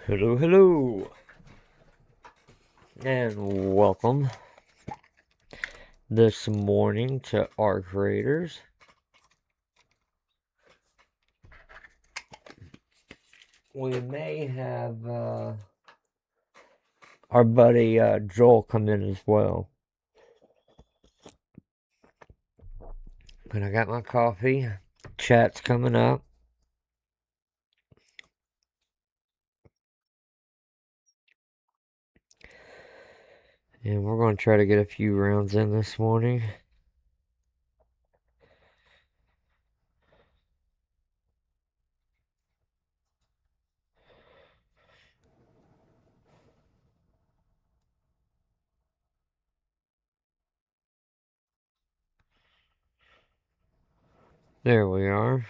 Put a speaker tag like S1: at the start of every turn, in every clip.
S1: Hello, hello, and welcome this morning to our creators. We may have our buddy Joel come in as well. But I got my coffee. Chat's coming up. And we're going to try to get a few rounds in this morning. There we are.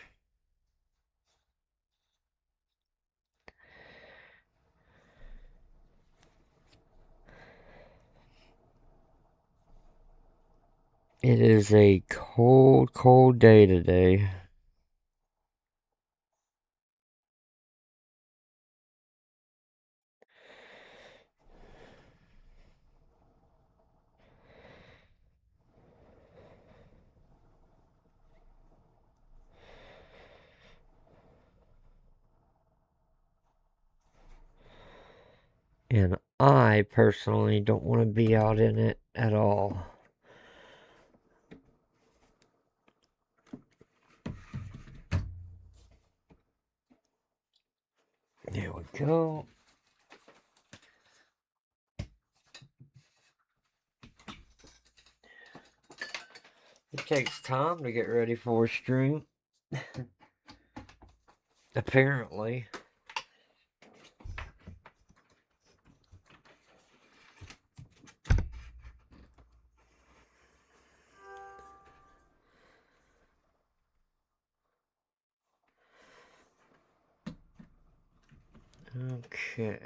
S1: It is a cold, cold day today. And I personally don't want to be out in it at all. There we go. It takes time to get ready for a stream. Apparently. Okay.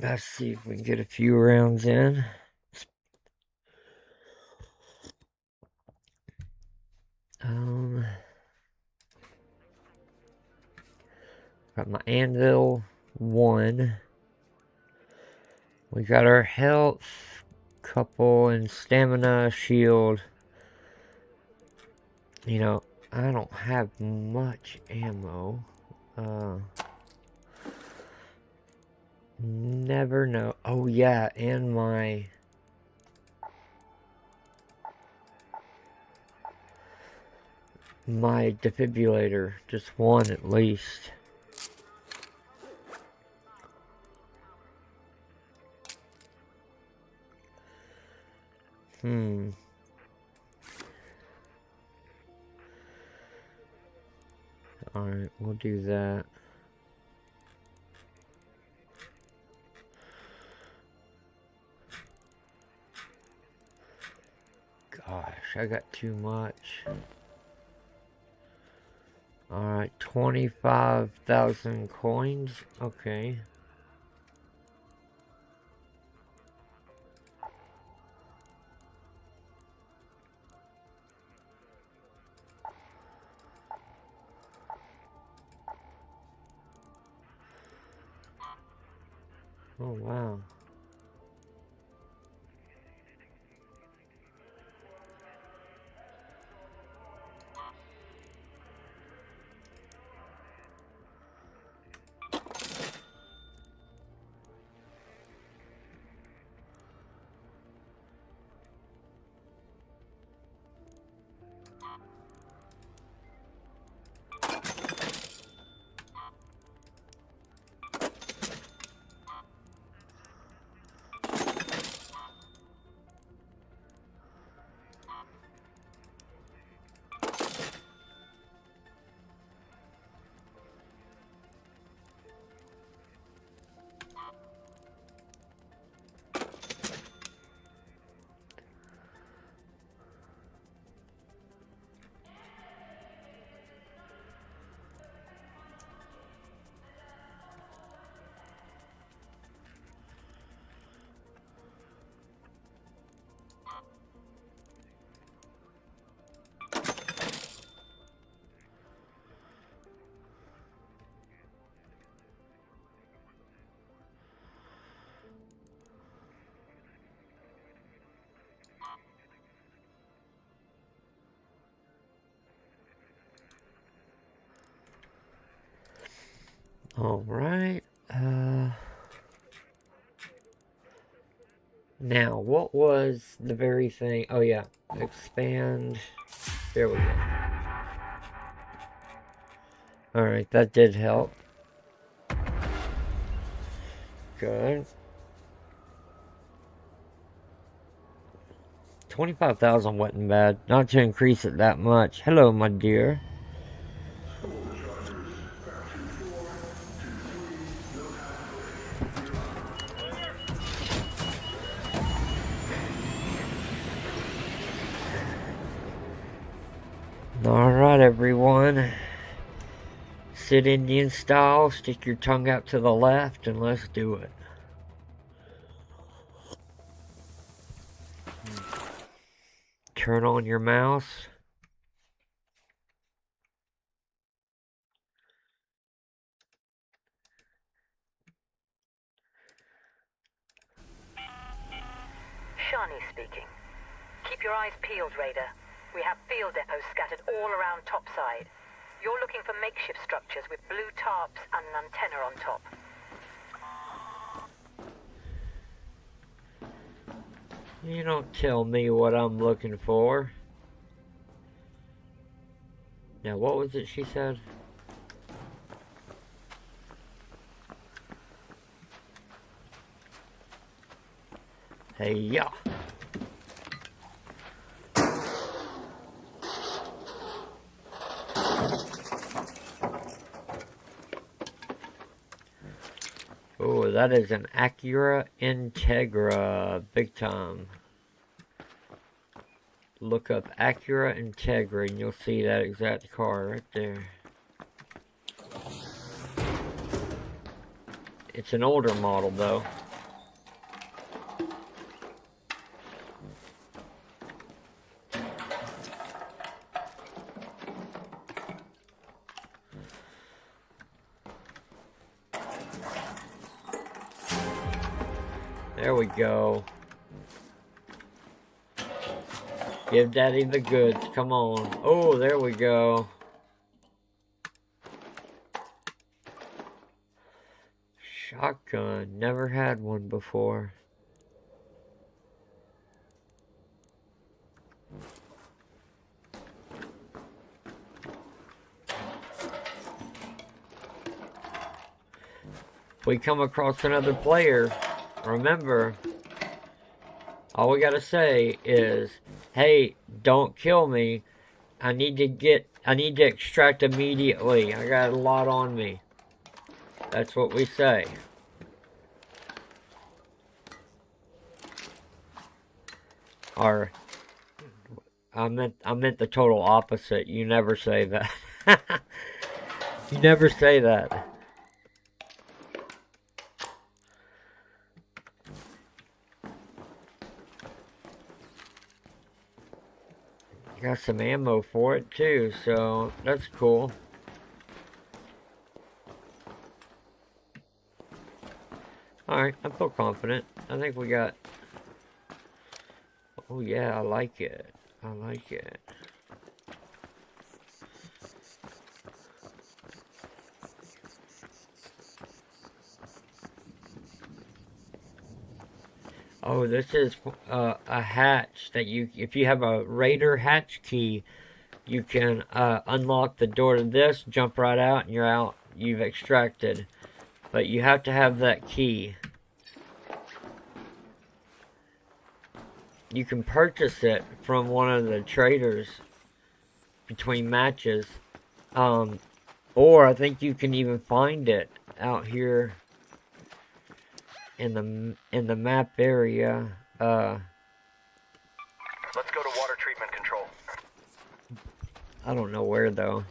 S1: Let's see if we can get a few rounds in. Got my anvil 1. We got our health couple and stamina shield. You know, I don't have much ammo. Never know. Oh yeah, and my defibrillator, just one at least. Alright, we'll do that. Gosh, I got too much. Alright, 25,000 coins. Okay. Oh, wow. Alright. Now, what was the very thing? Oh, yeah. Expand. There we go. Alright, that did help. Good. 25,000 wasn't bad. Not to increase it that much. Hello, my dear. Alright, everyone. Sit Indian style, stick your tongue out to the left, and let's do it. Turn on your mouse.
S2: Shani speaking. Keep your eyes peeled, Raider. We have field depots scattered all around topside. You're looking for makeshift structures with blue tarps and an antenna on top.
S1: You don't tell me what I'm looking for. Now, what was it she said? Hey, yeah. Oh, that is an Acura Integra. Big time. Look up Acura Integra and you'll see that exact car right there. It's an older model though. There we go. Give Daddy the goods. Come on. Oh, there we go. Shotgun. Never had one before. If we come across another player, remember, all we gotta say is, hey, don't kill me. I need to extract immediately. I got a lot on me. That's what we say. Or, I meant the total opposite. You never say that. You never say that. Got some ammo for it too, so that's cool. Alright, I feel confident. I think we got... Oh yeah, I like it. I like it. Oh, this is a hatch that if you have a Raider hatch key, you can unlock the door to this, jump right out, and you're out. You've extracted. But you have to have that key. You can purchase it from one of the traders between matches. Or I think you can even find it out here in the map area.
S3: Let's go to water treatment control.
S1: I don't know where though.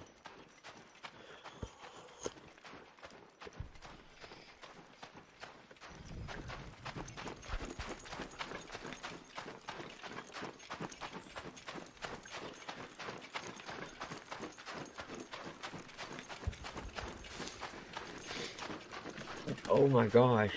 S1: Oh my gosh.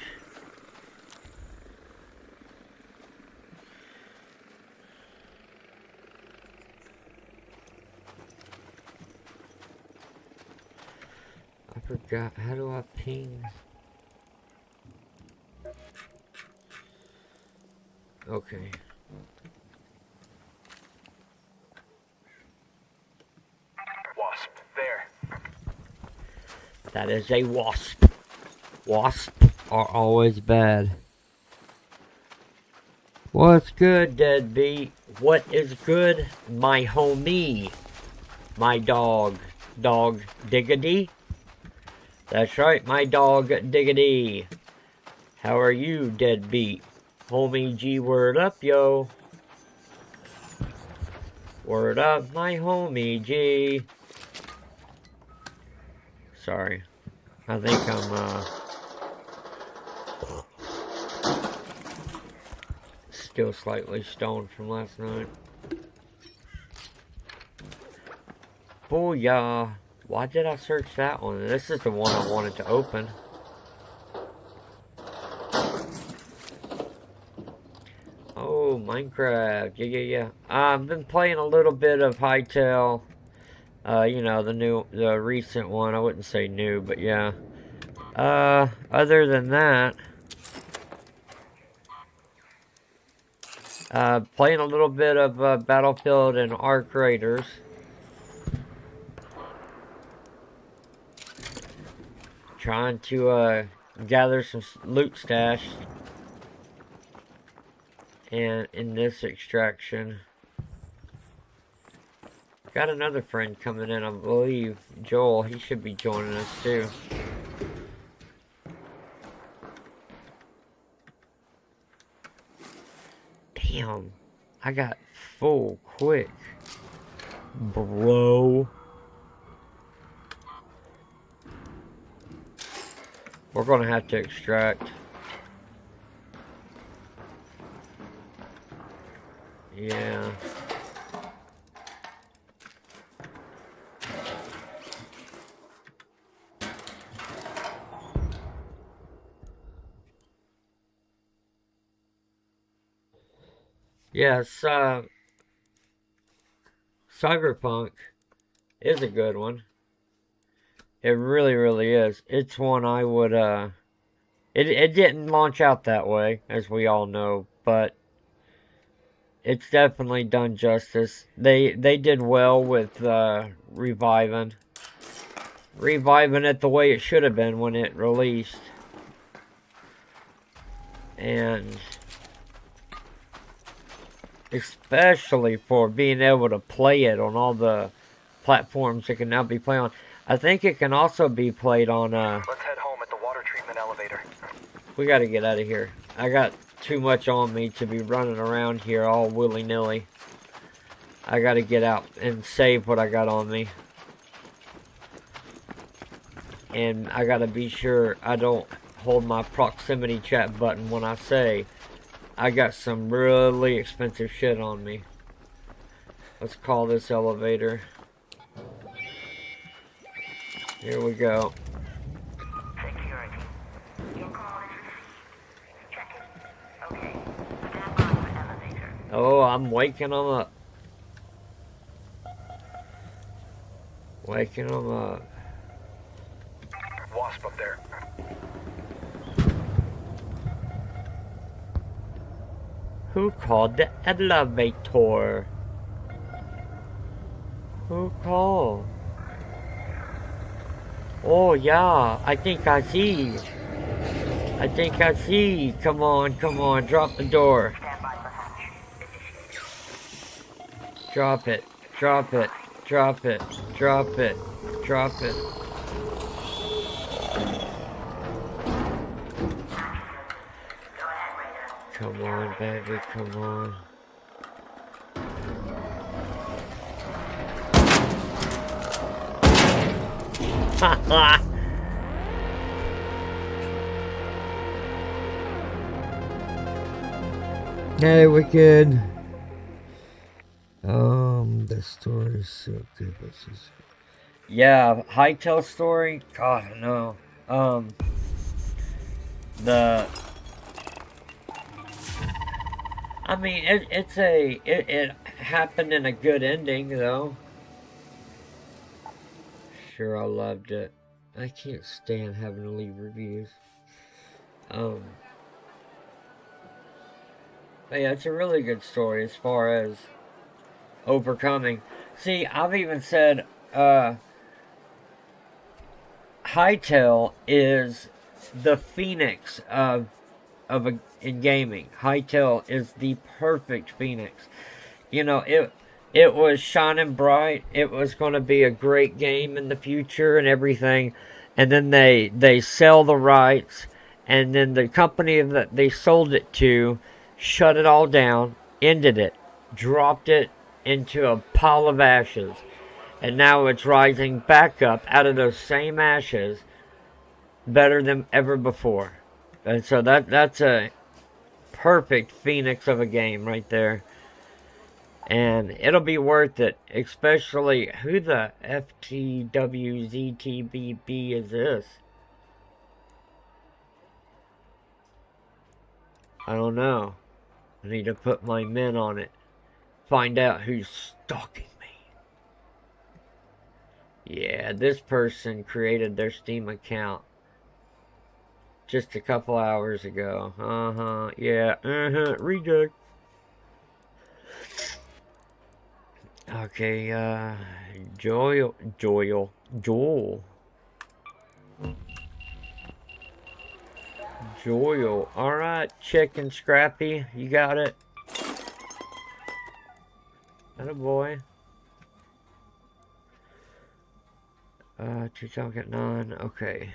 S1: I forgot. How do I ping? Okay.
S3: Wasp, there.
S1: That is a wasp. Wasps are always bad. What's good, deadbeat? What is good, my homie? My dog. Dog Diggity? That's right, my dog Diggity. How are you, deadbeat? Homie G, word up, yo. Word up, my homie G. Sorry. I think I'm, still slightly stoned from last night. Booyah. Why did I search that one? This is the one I wanted to open. Oh, Minecraft. Yeah. I've been playing a little bit of Hytale. You know, the recent one. I wouldn't say new, but yeah. Other than that, playing a little bit of Battlefield and Arc Raiders. Trying to gather some loot stash. And in this extraction, got another friend coming in, I believe. Joel, he should be joining us too. Damn, I got full quick. Bro. We're gonna have to extract. Yeah. Yes, Cyberpunk is a good one. It really, really is. It's one I would, it didn't launch out that way, as we all know, but it's definitely done justice. They did well with, reviving it the way it should have been when it released. And especially for being able to play it on all the platforms it can now be played on. I think it can also be played on,
S3: Let's head home at the water treatment elevator.
S1: we gotta get out of here. I got too much on me to be running around here all willy-nilly. I gotta get out and save what I got on me. And I gotta be sure I don't hold my proximity chat button when I say I got some really expensive shit on me. Let's call this elevator. Here we go.
S2: Security. Your call is received. Check it. Okay. Stand by for elevator.
S1: Oh, I'm waking them up. Waking them up.
S3: Wasp up there.
S1: Who called the elevator? Who called? Oh yeah, I think I see. Come on, drop the door.
S2: Stand by for hatch.
S1: Drop it. Come on, baby, come on. Ha. Hey, we're good. The story is so good. Yeah, Hytale story. God, no. I mean, it happened in a good ending though. Sure, I loved it. I can't stand having to leave reviews. But yeah, it's a really good story as far as overcoming. See, I've even said, Hytale is the phoenix in gaming. Hytale is the perfect phoenix. You know, it was shining bright. It was going to be a great game in the future and everything. And then they sell the rights, and then the company that they sold it to shut it all down, ended it, dropped it into a pile of ashes. And now it's rising back up out of those same ashes better than ever before. And so that's a perfect phoenix of a game right there. And it'll be worth it, especially who the FTWZTBB is this? I don't know. I need to put my men on it. Find out who's stalking me. Yeah, this person created their Steam account just a couple hours ago. Yeah, reject. Okay, Joel. Alright, Chicken Scrappy, you got it. Atta boy. 2 talk at 9, okay.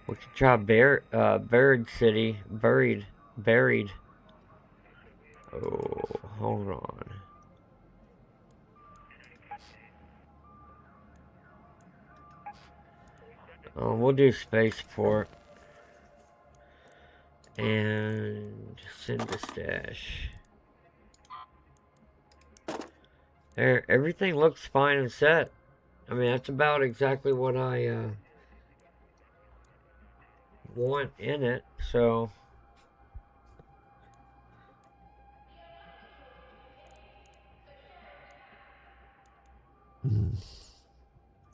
S1: We could try Buried City. Buried. Oh, hold on. We'll do Spaceport. And send the stash. There, everything looks fine and set. I mean, that's about exactly what I want in it, so.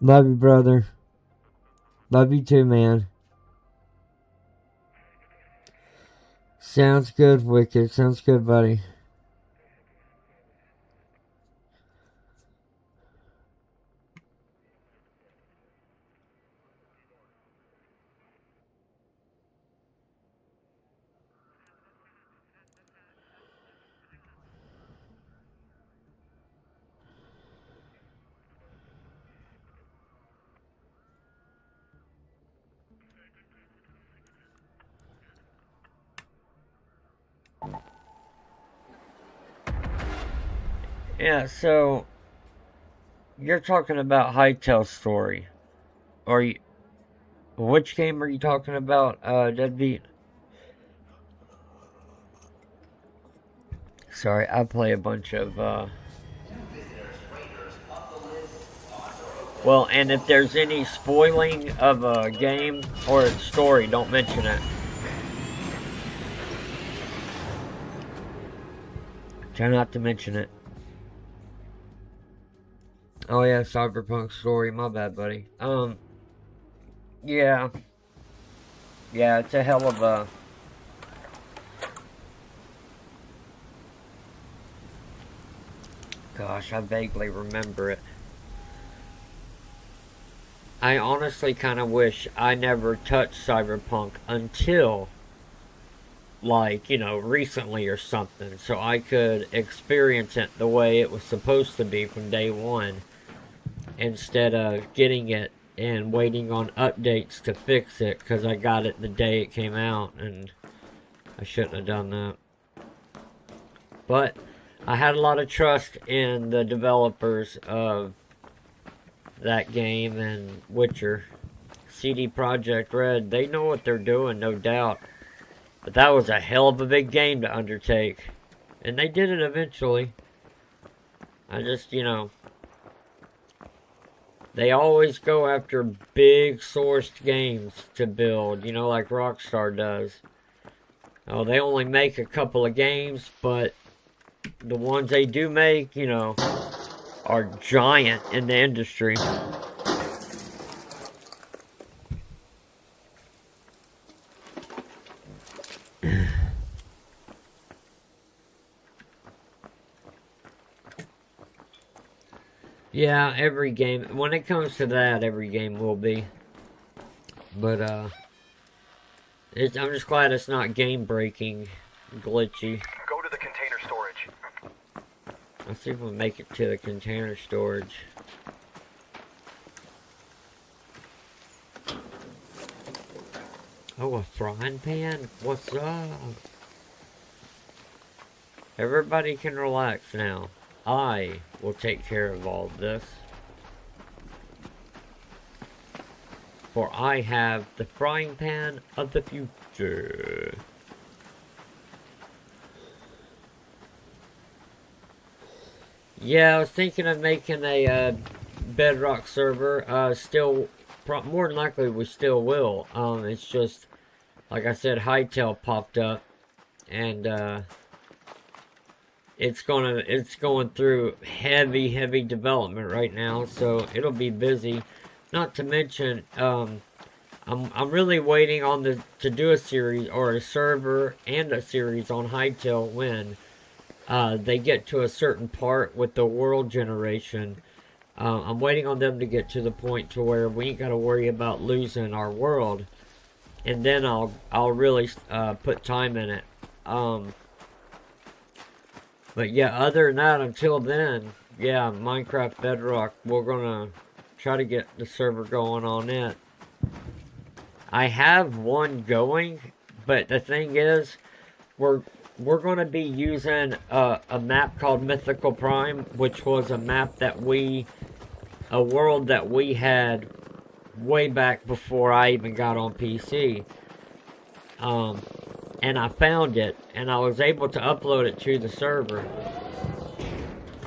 S1: Love you, brother. Love you too, man. Sounds good, Wicked. Sounds good, buddy. Yeah, so you're talking about Hytale story. Or you, which game are you talking about, Deadbeat? Sorry, I play a bunch of, well, and if there's any spoiling of a game or its story, don't mention it. Try not to mention it. Oh yeah, Cyberpunk story, my bad, buddy. Yeah. Yeah, it's a hell of a... Gosh, I vaguely remember it. I honestly kind of wish I never touched Cyberpunk until, like, you know, recently or something, so I could experience it the way it was supposed to be from day one, instead of getting it and waiting on updates to fix it, because I got it the day it came out, and I shouldn't have done that. But I had a lot of trust in the developers of that game and Witcher. CD Projekt Red, they know what they're doing, no doubt. But that was a hell of a big game to undertake. And they did it eventually. I just, you know, they always go after big sourced games to build, you know, like Rockstar does. Oh, they only make a couple of games, but the ones they do make, you know, are giant in the industry. Yeah, every game, when it comes to that, every game will be. But, I'm just glad it's not game-breaking, glitchy.
S3: Go to the container storage.
S1: Let's see if we make it to the container storage. Oh, a frying pan? What's up? Everybody can relax now. I will take care of all this. For I have the frying pan of the future. Yeah, I was thinking of making a Bedrock server. More than likely we still will. It's just, like I said, Hightail popped up, and it's going through heavy development right now, so it'll be busy. Not to mention, I'm really waiting on to do a series or a server and a series on Hightail when they get to a certain part with the world generation. I'm waiting on them to get to the point to where we ain't got to worry about losing our world, and then I'll really put time in it. But yeah, other than that, until then, yeah, Minecraft Bedrock, we're gonna try to get the server going on it. I have one going, but the thing is, we're gonna be using a map called Mythical Prime, which was a map a world that we had way back before I even got on PC. And I found it, and I was able to upload it to the server.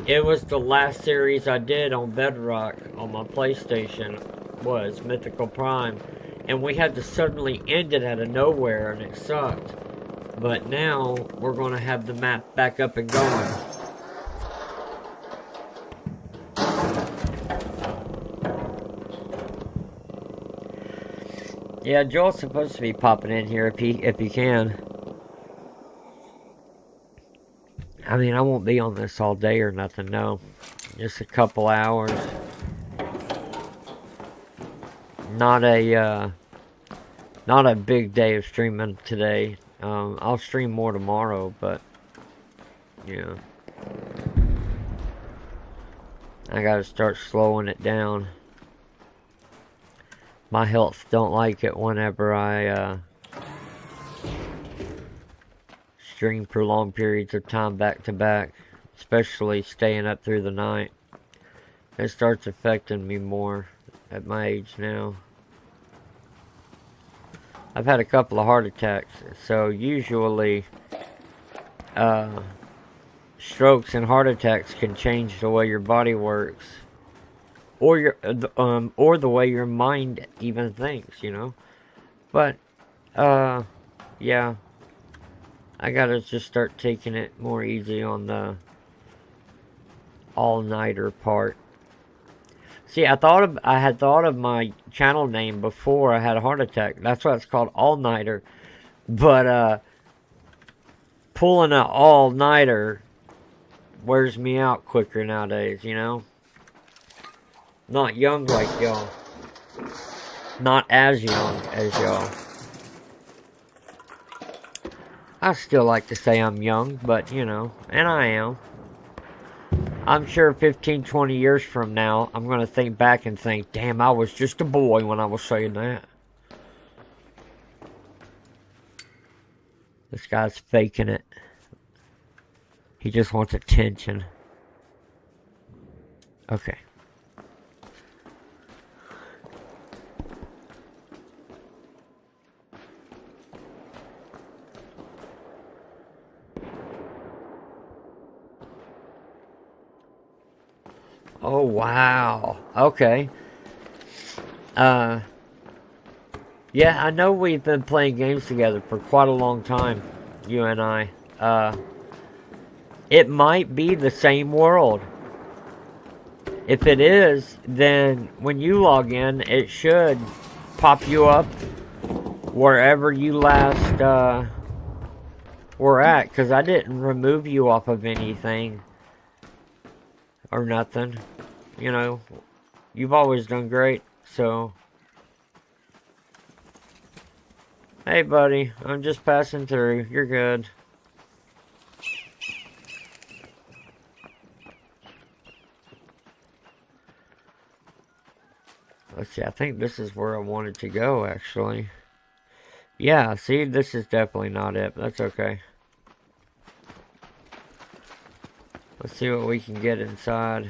S1: It was the last series I did on Bedrock on my PlayStation, was Mythical Prime. And we had to suddenly end it out of nowhere, and it sucked. But now, we're going to have the map back up and going. Yeah, Joel's supposed to be popping in here if he can. I mean, I won't be on this all day or nothing, no. Just a couple hours. Not a big day of streaming today. I'll stream more tomorrow, but yeah. I gotta start slowing it down. My health don't like it whenever I stream for long periods of time back to back, especially staying up through the night. It starts affecting me more at my age now. I've had a couple of heart attacks, so usually strokes and heart attacks can change the way your body works, or the way your mind even thinks, you know. But yeah, I gotta just start taking it more easy on the all-nighter part. See, I had thought of my channel name before I had a heart attack. That's why it's called All-Nighter. But pulling an all-nighter wears me out quicker nowadays, you know? Not young like y'all. Not as young as y'all. I still like to say I'm young, but, you know, and I am. I'm sure 15, 20 years from now, I'm going to think back and think, damn, I was just a boy when I was saying that. This guy's faking it. He just wants attention. Okay. Oh, wow. Okay. Yeah, I know we've been playing games together for quite a long time, you and I. It might be the same world. If it is, then when you log in, it should pop you up wherever you last were at, because I didn't remove you off of anything or nothing. You know, you've always done great, so. Hey buddy, I'm just passing through. You're good. Let's see, I think this is where I wanted to go, actually. Yeah, see, this is definitely not it, but that's okay. Let's see what we can get inside.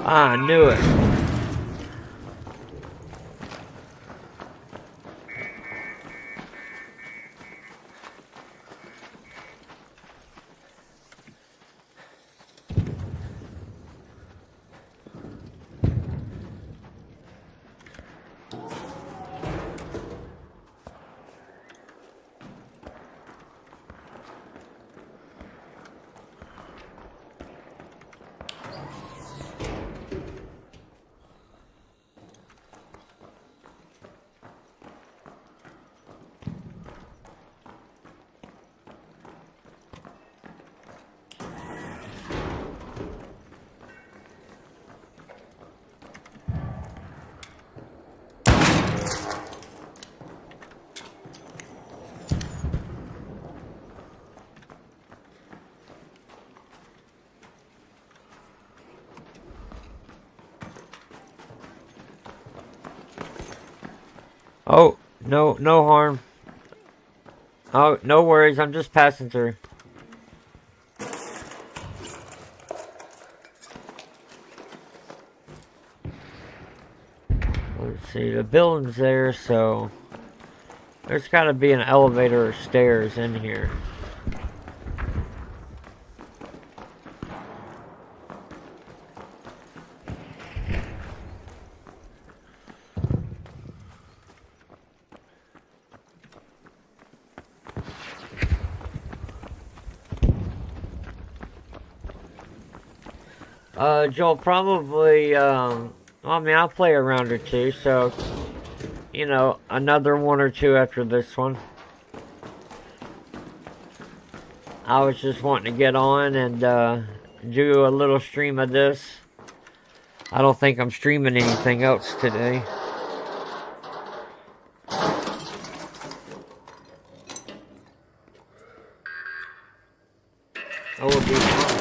S1: Ah, I knew it. Oh, no harm. Oh, no worries, I'm just passing through. Let's see, the building's there, so there's gotta be an elevator or stairs in here. Joel, probably, I mean, I'll play a round or two, so, you know, another one or two after this one. I was just wanting to get on and, do a little stream of this. I don't think I'm streaming anything else today. That would be fun.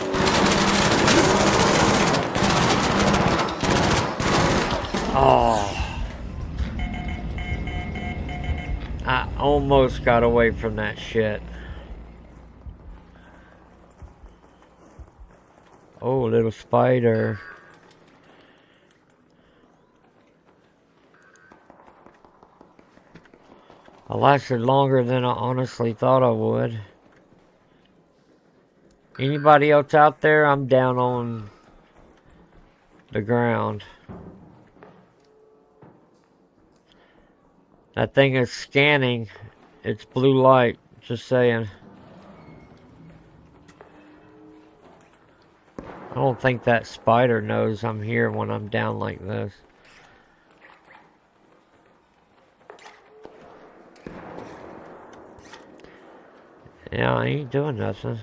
S1: Oh. I almost got away from that shit. Oh, little spider. I lasted longer than I honestly thought I would. Anybody else out there? I'm down on the ground. That thing is scanning. It's blue light. Just saying. I don't think that spider knows I'm here when I'm down like this. Yeah, I ain't doing nothing.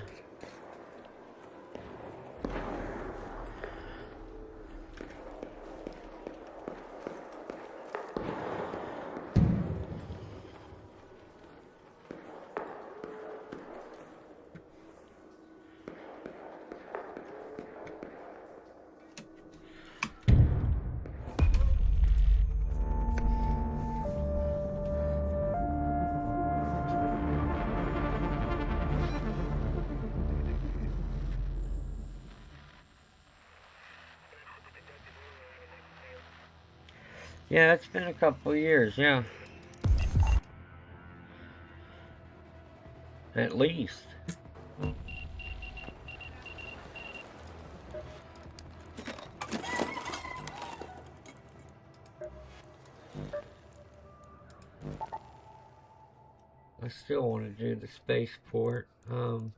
S1: Yeah, it's been a couple of years, yeah. At least. still want to do the spaceport. Damn.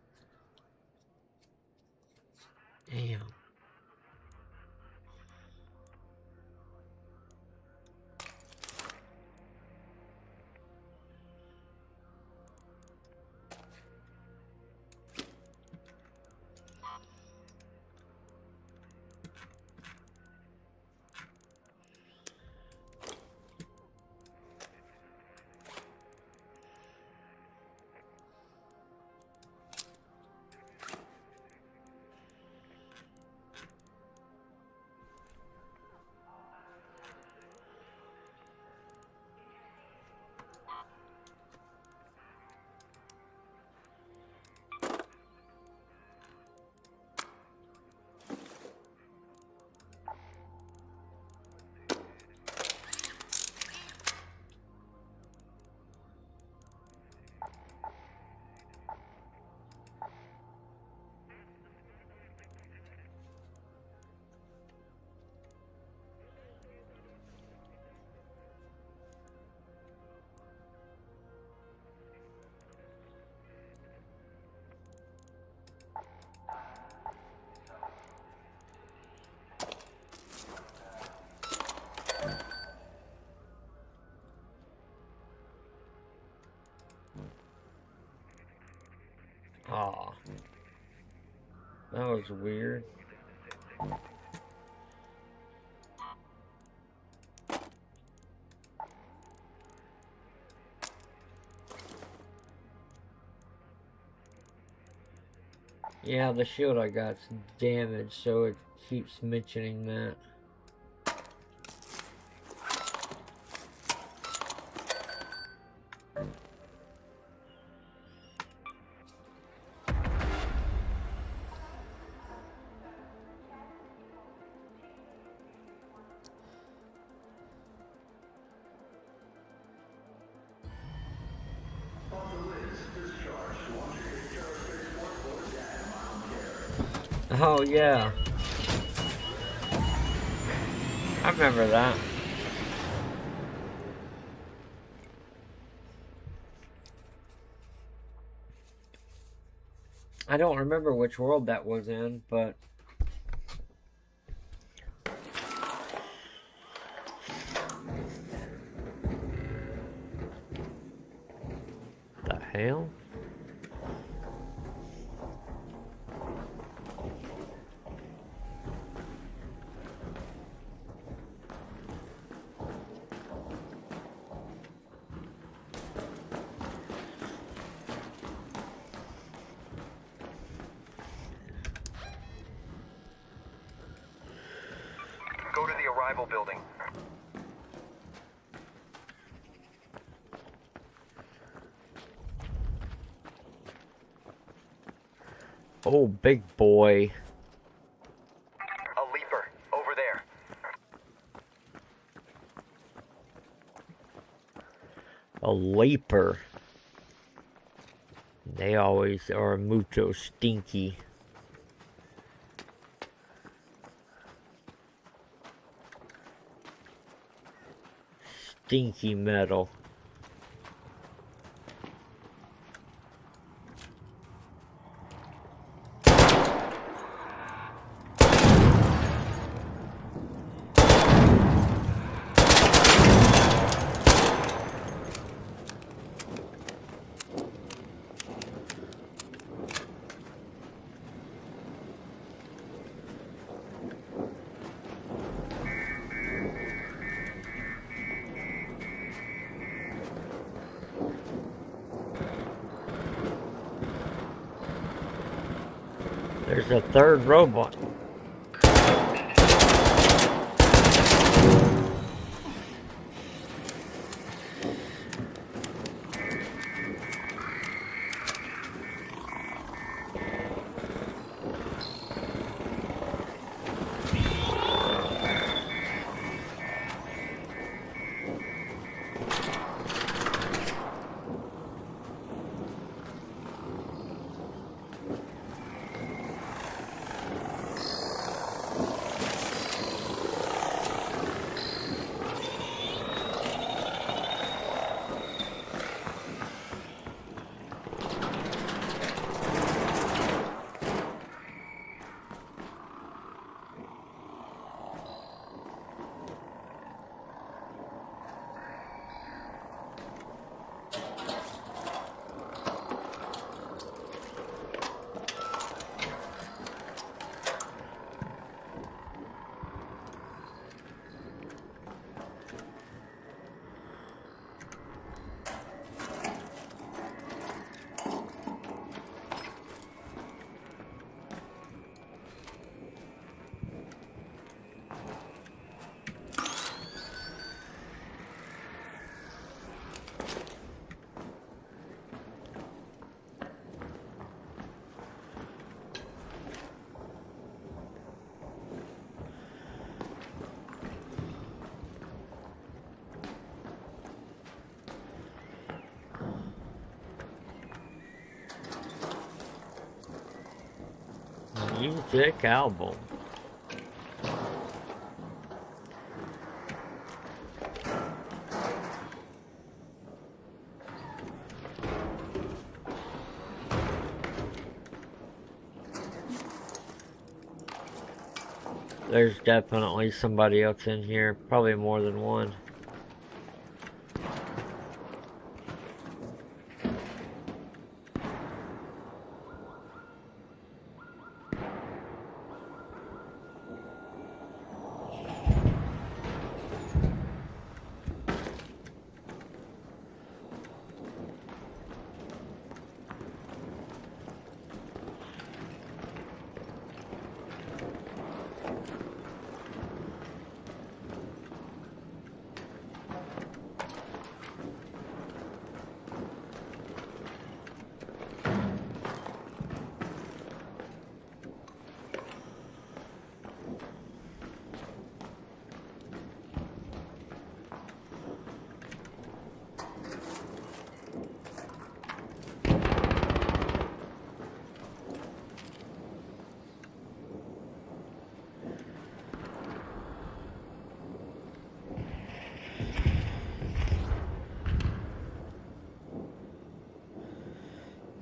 S1: Aw. That was weird. Yeah, the shield I got's damaged, so it keeps mentioning that. Oh, yeah. I remember that. I don't remember which world that was in, but... The hell?
S3: Go to the arrival building.
S1: Oh, big boy.
S3: A leaper, over there.
S1: A leaper. They always are mucho stinky. Stinky metal. There's a third robot. Music album. There's definitely somebody else in here, probably more than one.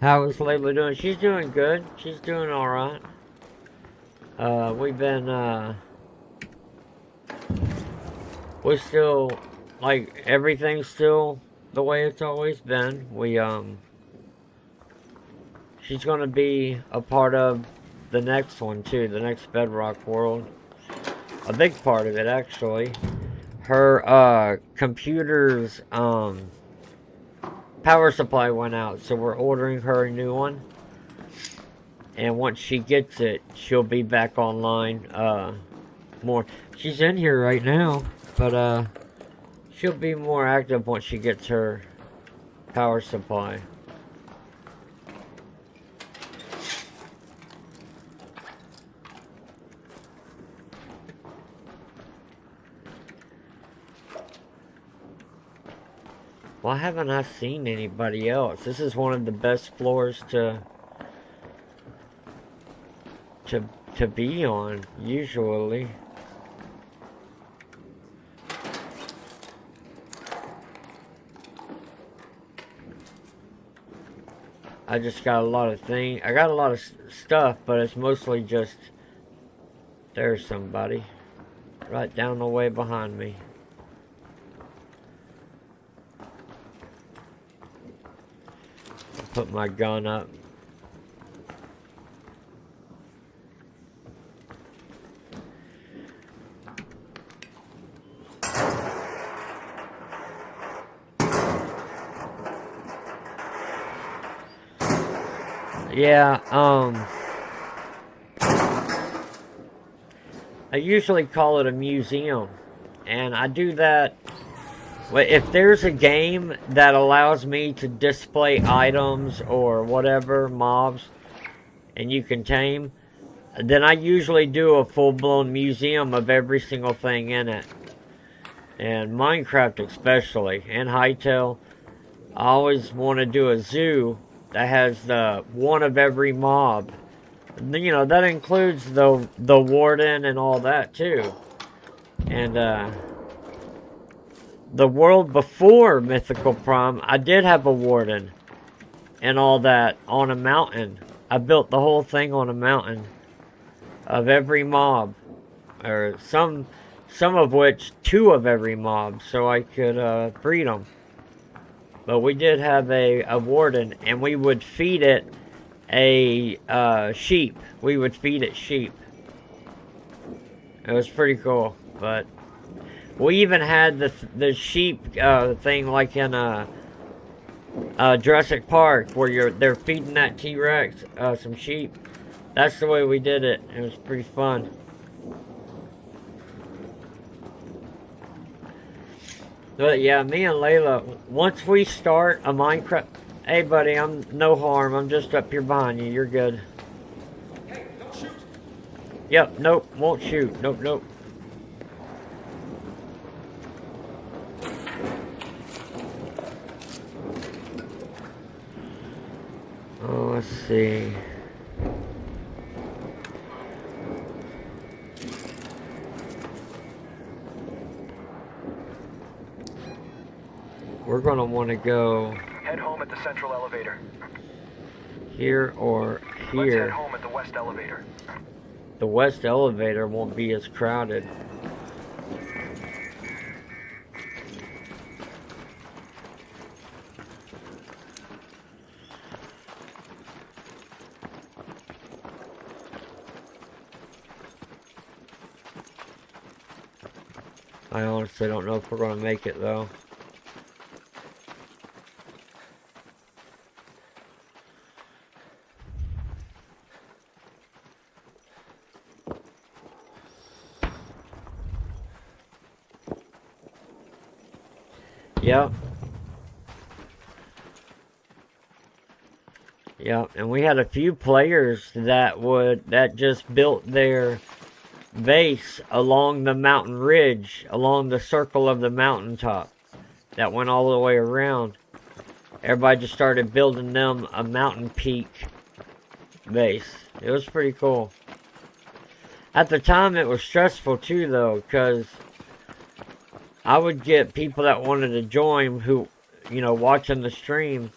S1: How is Layla doing? She's doing good. She's doing alright. We've been, we're still, like, everything's still the way it's always been. She's gonna be a part of the next one, too. The next Bedrock World. A big part of it, actually. Her, computer's, power supply went out, so we're ordering her a new one. And once she gets it, she'll be back online more. She's in here right now, but she'll be more active once she gets her power supply. Why haven't I seen anybody else? This is one of the best floors to be on, usually. I just got a lot of things. I got a lot of stuff, but it's mostly just... There's somebody. Right down the way behind me. Put my gun up. Yeah, I usually call it a museum, and I do that. If there's a game that allows me to display items or whatever, mobs, and you can tame, then I usually do a full-blown museum of every single thing in it. And Minecraft especially, and Hytale, I always want to do a zoo that has the one of every mob. You know, that includes the warden and all that too. And, the world before Mythical Prime, I did have a warden and all that on a mountain. I built the whole thing on a mountain of every mob, or some of which 2 of every mob, so I could breed them. But we did have a warden, and we would feed it a sheep. We would feed it sheep. It was pretty cool, but we even had the sheep thing like in Jurassic Park, where they're feeding that T-Rex some sheep. That's the way we did it. It was pretty fun. But yeah, me and Layla, once we start a Minecraft... Hey buddy, I'm no harm. I'm just up here behind you. You're good.
S4: Hey, don't shoot.
S1: Yep, nope, won't shoot. Nope, nope. Oh, let's see. we're gonna want to go
S3: Head home at the central elevator.
S1: here or
S3: Let's head
S1: here.
S3: home at the west elevator.
S1: The west elevator won't be as crowded. I honestly don't know if we're going to make it though. Yep. Yep, and we had a few players that just built their base along the mountain ridge, along the circle of the mountaintop that went all the way around. Everybody just started building them a mountain peak base. It was pretty cool. At the time it was stressful too though, because I would get people that wanted to join who, you know, watching the stream,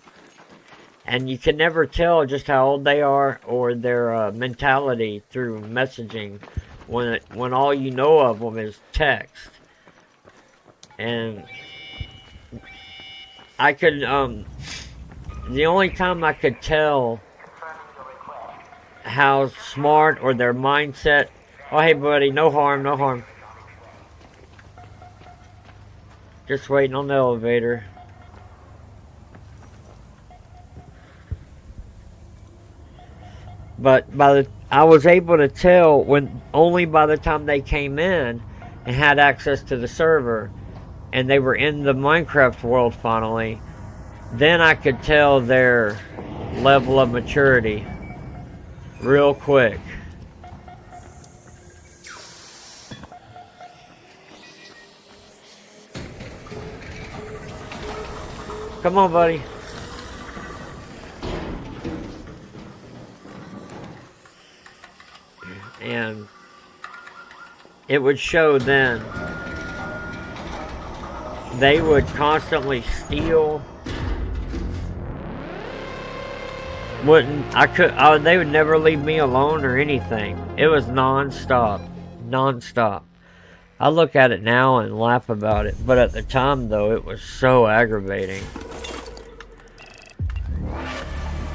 S1: and you can never tell just how old they are or their mentality through messaging when all you know of them is text. And I could, the only time I could tell how smart or their mindset, oh hey buddy, no harm, no harm. Just waiting on the elevator. But I was able to tell only by the time they came in and had access to the server and they were in the Minecraft world finally, then I could tell their level of maturity real quick. Come on, buddy. And it would show then. They would constantly steal. They would never leave me alone or anything. It was non-stop. Non-stop. I look at it now and laugh about it, but at the time though, it was so aggravating.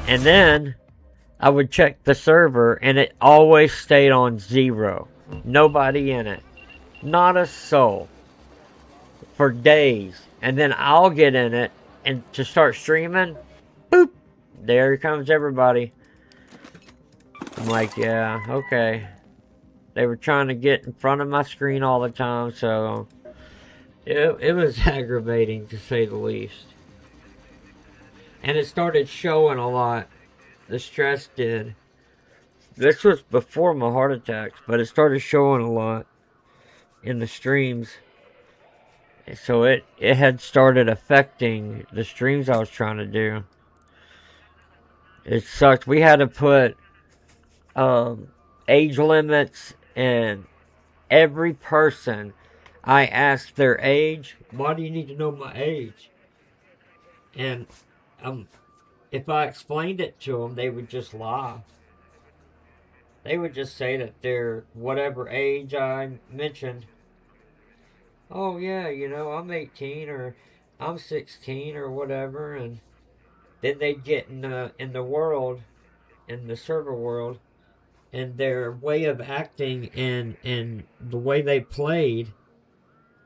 S1: And then I would check the server and it always stayed on 0. Nobody in it. Not a soul. For days. And then I'll get in it and to start streaming, boop, there comes everybody. I'm like, yeah, okay. They were trying to get in front of my screen all the time, so it was aggravating to say the least. And it started showing a lot. The stress did. This was before my heart attacks, but it started showing a lot in the streams. So it had started affecting the streams I was trying to do. It sucked. We had to put age limits, and every person I asked their age. Why do you need to know my age? And if I explained it to them, they would just lie. They would just say that they're whatever age I mentioned. Oh yeah, you know, I'm 18 or I'm 16 or whatever, and then they'd get in the world, in the server world, and their way of acting and the way they played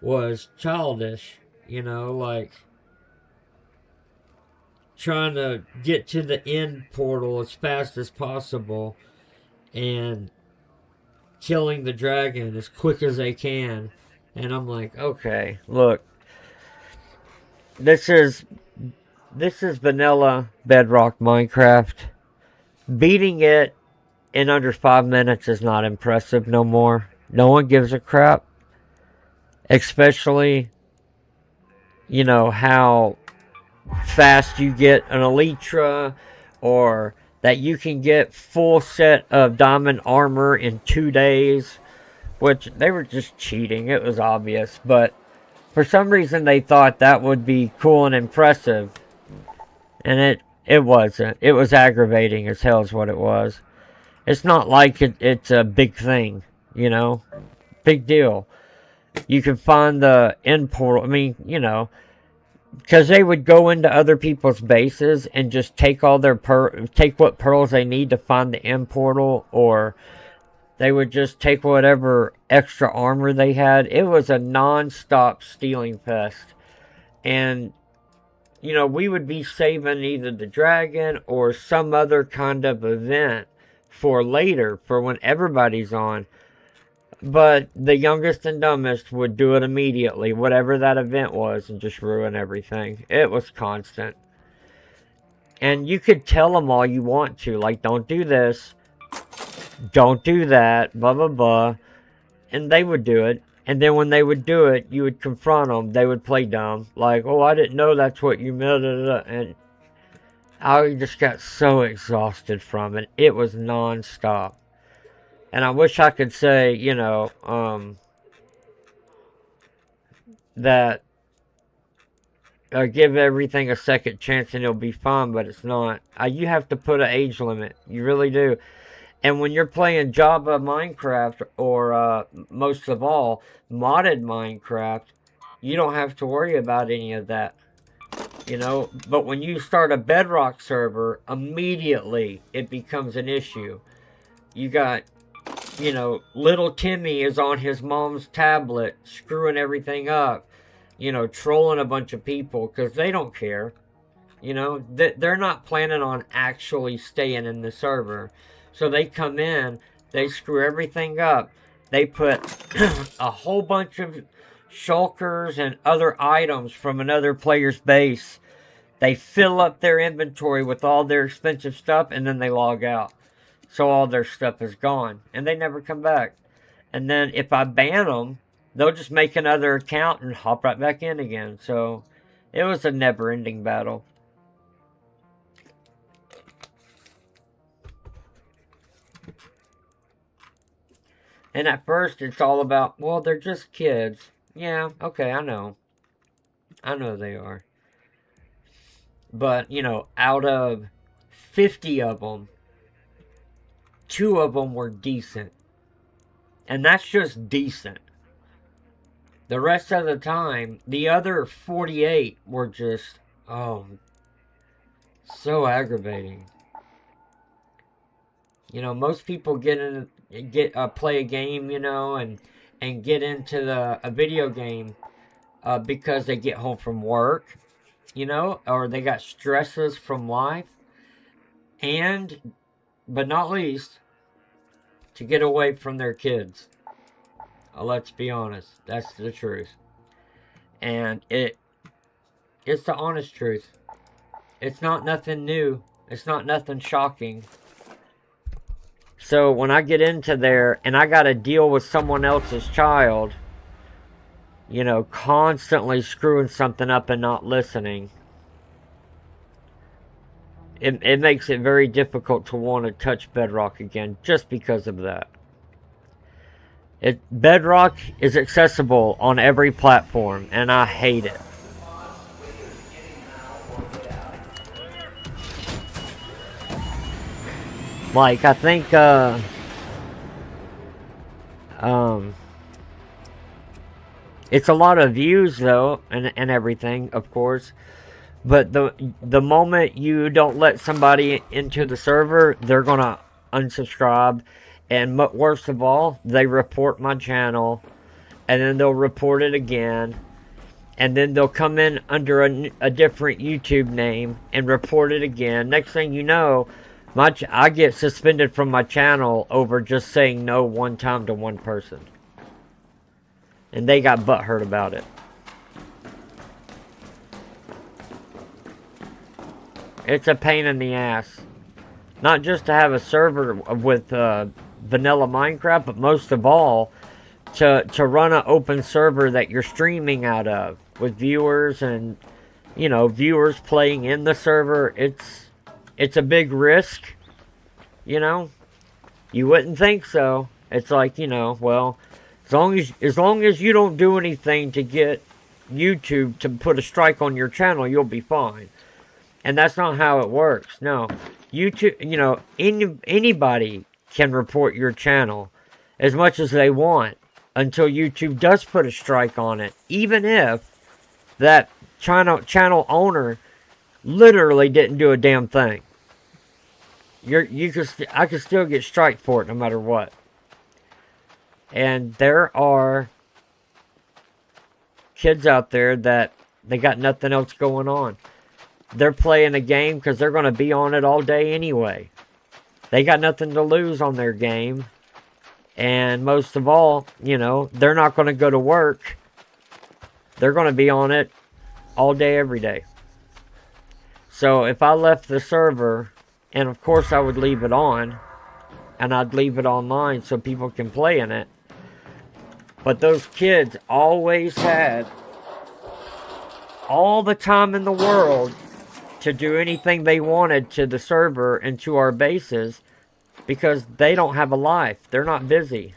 S1: was childish, you know, like trying to get to the end portal as fast as possible and killing the dragon as quick as they can. And I'm like, okay, look, this is vanilla Bedrock Minecraft. Beating it in under 5 minutes is not impressive no more. No one gives a crap. Especially, you know, how fast you get an Elytra, or that you can get full set of diamond armor in 2 days, which they were just cheating. It was obvious, but For some reason, they thought that would be cool and impressive. And it wasn't. It was aggravating as hell is what it was. It's not like it's a big thing, you know? Big deal. You can find the end portal. I mean, you know, because they would go into other people's bases and just take all their take what pearls they need to find the end portal, or they would just take whatever extra armor they had. It was a non-stop stealing fest. And, you know, we would be saving either the dragon or some other kind of event for later, for when everybody's on. But the youngest and dumbest would do it immediately, whatever that event was, and just ruin everything. It was constant. And you could tell them all you want to, like, don't do this, don't do that, blah, blah, blah. And they would do it. And then when they would do it, you would confront them. They would play dumb. Like, oh, I didn't know that's what you meant. And I just got so exhausted from it. It was non-stop. And I wish I could say, you know, that give everything a second chance and it'll be fun, but it's not. You have to put an age limit. You really do. And when you're playing Java Minecraft, or most of all, modded Minecraft, you don't have to worry about any of that. You know, but when you start a Bedrock server, immediately it becomes an issue. You got, you know, little Timmy is on his mom's tablet, screwing everything up, you know, trolling a bunch of people, because they don't care. You know, they're not planning on actually staying in the server. So they come in, they screw everything up. They put a whole bunch of shulkers and other items from another player's base. They fill up their inventory with all their expensive stuff, and then they log out. So all their stuff is gone, and they never come back. And then if I ban them, they'll just make another account and hop right back in again. So it was a never-ending battle. And at first, it's all about, well, they're just kids. Yeah, okay, I know. I know they are. But, you know, out of 50 of them, 2 of them were decent. And that's just decent. The rest of the time, the other 48 were just, oh, so aggravating. You know, most people play a game, you know, and get into a video game because they get home from work, you know, or they got stresses from life, and, but not least, to get away from their kids. Let's be honest, that's the truth. And it's the honest truth. It's not nothing new. It's not nothing shocking. So when I get into there and I got to deal with someone else's child, you know, constantly screwing something up and not listening, it makes it very difficult to want to touch Bedrock again just because of that. Bedrock is accessible on every platform, and I hate it. Like, I think, it's a lot of views, though, and everything, of course. But the moment you don't let somebody into the server, they're gonna unsubscribe. And worst of all, they report my channel, and then they'll report it again. And then they'll come in under a different YouTube name and report it again. Next thing you know, I get suspended from my channel over just saying no one time to one person. And they got butthurt about it. It's a pain in the ass. Not just to have a server with vanilla Minecraft, but most of all, to run an open server that you're streaming out of with viewers and, you know, viewers playing in the server. It's a big risk, you know. You wouldn't think so. It's like, you know, well, as long as you don't do anything to get YouTube to put a strike on your channel, you'll be fine. And that's not how it works. No, YouTube, anybody can report your channel as much as they want until YouTube does put a strike on it. Even if that channel owner literally didn't do a damn thing. I could still get strike for it no matter what. And there are kids out there that they got nothing else going on. They're playing a game because they're going to be on it all day anyway. They got nothing to lose on their game. And most of all, they're not going to go to work. They're going to be on it all day, every day. So if I left the server, and of course I would leave it on, and I'd leave it online so people can play in it. But those kids always had all the time in the world to do anything they wanted to the server and to our bases because they don't have a life. They're not busy.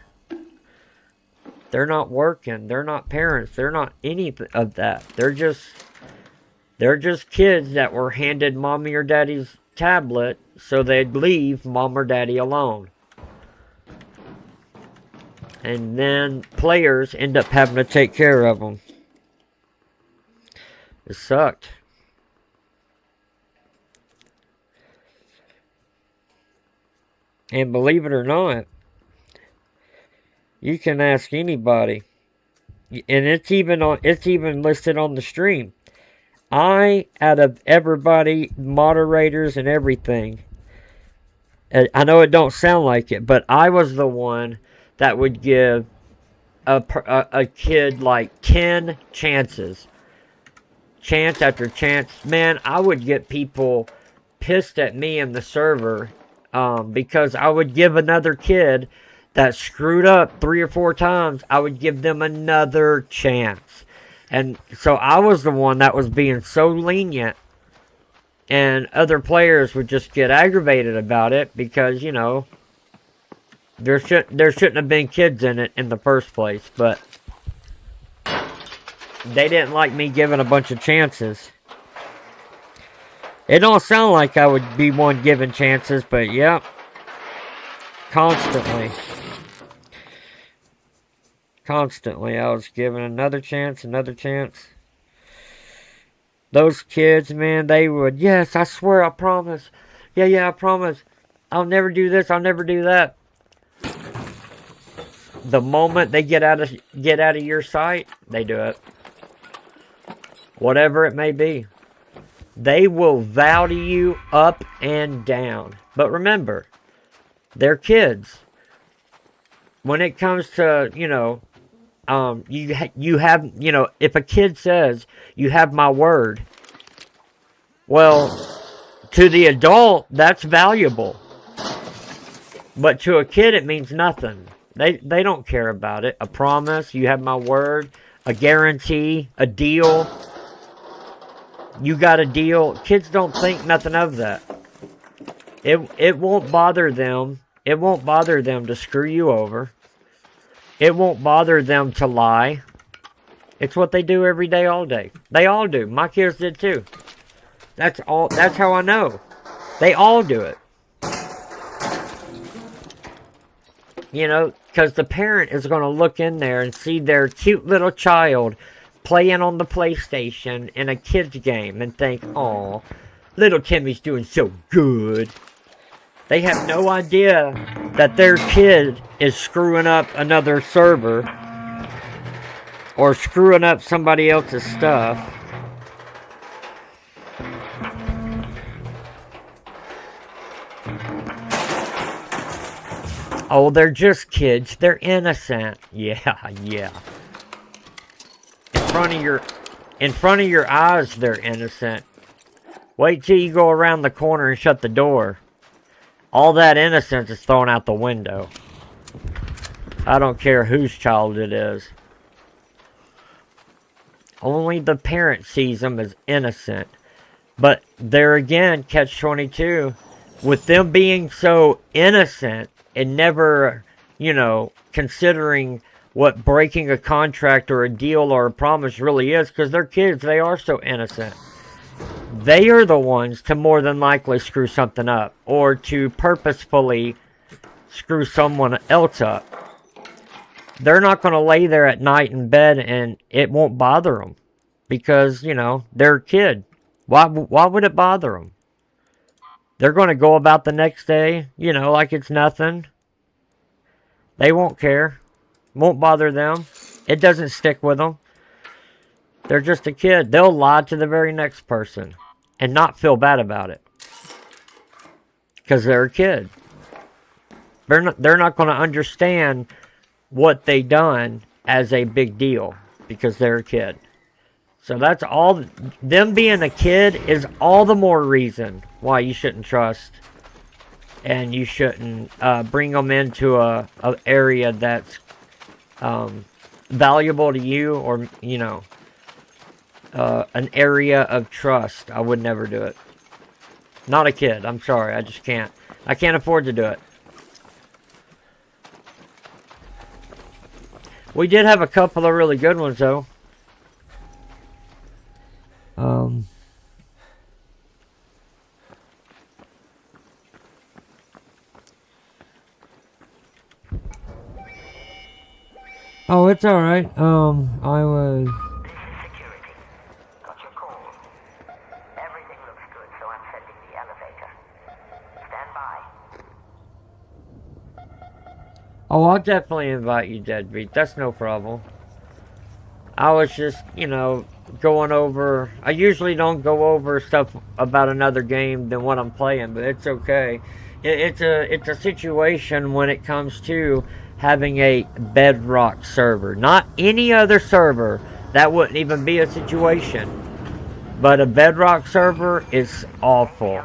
S1: They're not working. They're not parents. They're not any of that. They're just kids that were handed mommy or daddy's tablet so they'd leave mom or daddy alone. And then players end up having to take care of them. It sucked. And believe it or not, you can ask anybody, and it's even listed on the stream. Out of everybody, moderators and everything, I know it don't sound like it, but I was the one that would give a kid like 10 chances. Chance after chance. Man, I would get people pissed at me in the server because I would give another kid that screwed up 3 or 4 times, I would give them another chance. And so I was the one that was being so lenient, and other players would just get aggravated about it because, there shouldn't have been kids in it in the first place, but they didn't like me giving a bunch of chances. It don't sound like I would be one giving chances, but yeah, constantly I was giving another chance. Those kids, man, they would, yes, I swear, I promise. Yeah, I promise. I'll never do this, I'll never do that. The moment they get out of your sight, they do it. Whatever it may be. They will vow to you up and down. But remember, they're kids. When it comes to, you have, if a kid says, you have my word, well, to the adult, that's valuable. But to a kid, it means nothing. They don't care about it. A promise, you have my word, a guarantee, a deal. You got a deal. Kids don't think nothing of that. It won't bother them. It won't bother them to screw you over. It won't bother them to lie. It's what they do every day, all day. They all do. My kids did too. That's how I know. They all do it. Because the parent is going to look in there and see their cute little child playing on the PlayStation in a kid's game and think, "Aw, little Timmy's doing so good." They have no idea that their kid is screwing up another server or screwing up somebody else's stuff. Oh, they're just kids. They're innocent. Yeah. In front of your eyes, they're innocent. Wait till you go around the corner and shut the door. All that innocence is thrown out the window. I don't care whose child it is. Only the parent sees them as innocent. But there again, catch-22, with them being so innocent and never, considering what breaking a contract or a deal or a promise really is, because they're kids. They are so innocent. They are the ones to more than likely screw something up or to purposefully screw someone else up. They're not going to lay there at night in bed and it won't bother them because, you know, they're a kid. Why would it bother them? They're going to go about the next day, you know, like it's nothing. They won't care. Won't bother them. It doesn't stick with them. They're just a kid. They'll lie to the very next person and not feel bad about it. Because they're a kid. They're not going to understand what they done as a big deal because they're a kid. So that's all. Them being a kid is all the more reason why you shouldn't trust and you shouldn't bring them into a area that's valuable to you, or you know, an area of trust. I would never do it. Not a kid. I'm sorry. I just can't. I can't afford to do it. We did have a couple of really good ones, though. Oh, it's alright. I was...
S2: This is security. Got your call. Everything looks good, so I'm sending the elevator. Stand by.
S1: Oh, I'll definitely invite you, Deadbeat. That's no problem. I was just, you know, going over... I usually don't go over stuff about another game than what I'm playing, but it's okay. It's a situation when it comes to having a bedrock server. Not any other server. That wouldn't even be a situation. But a bedrock server is awful.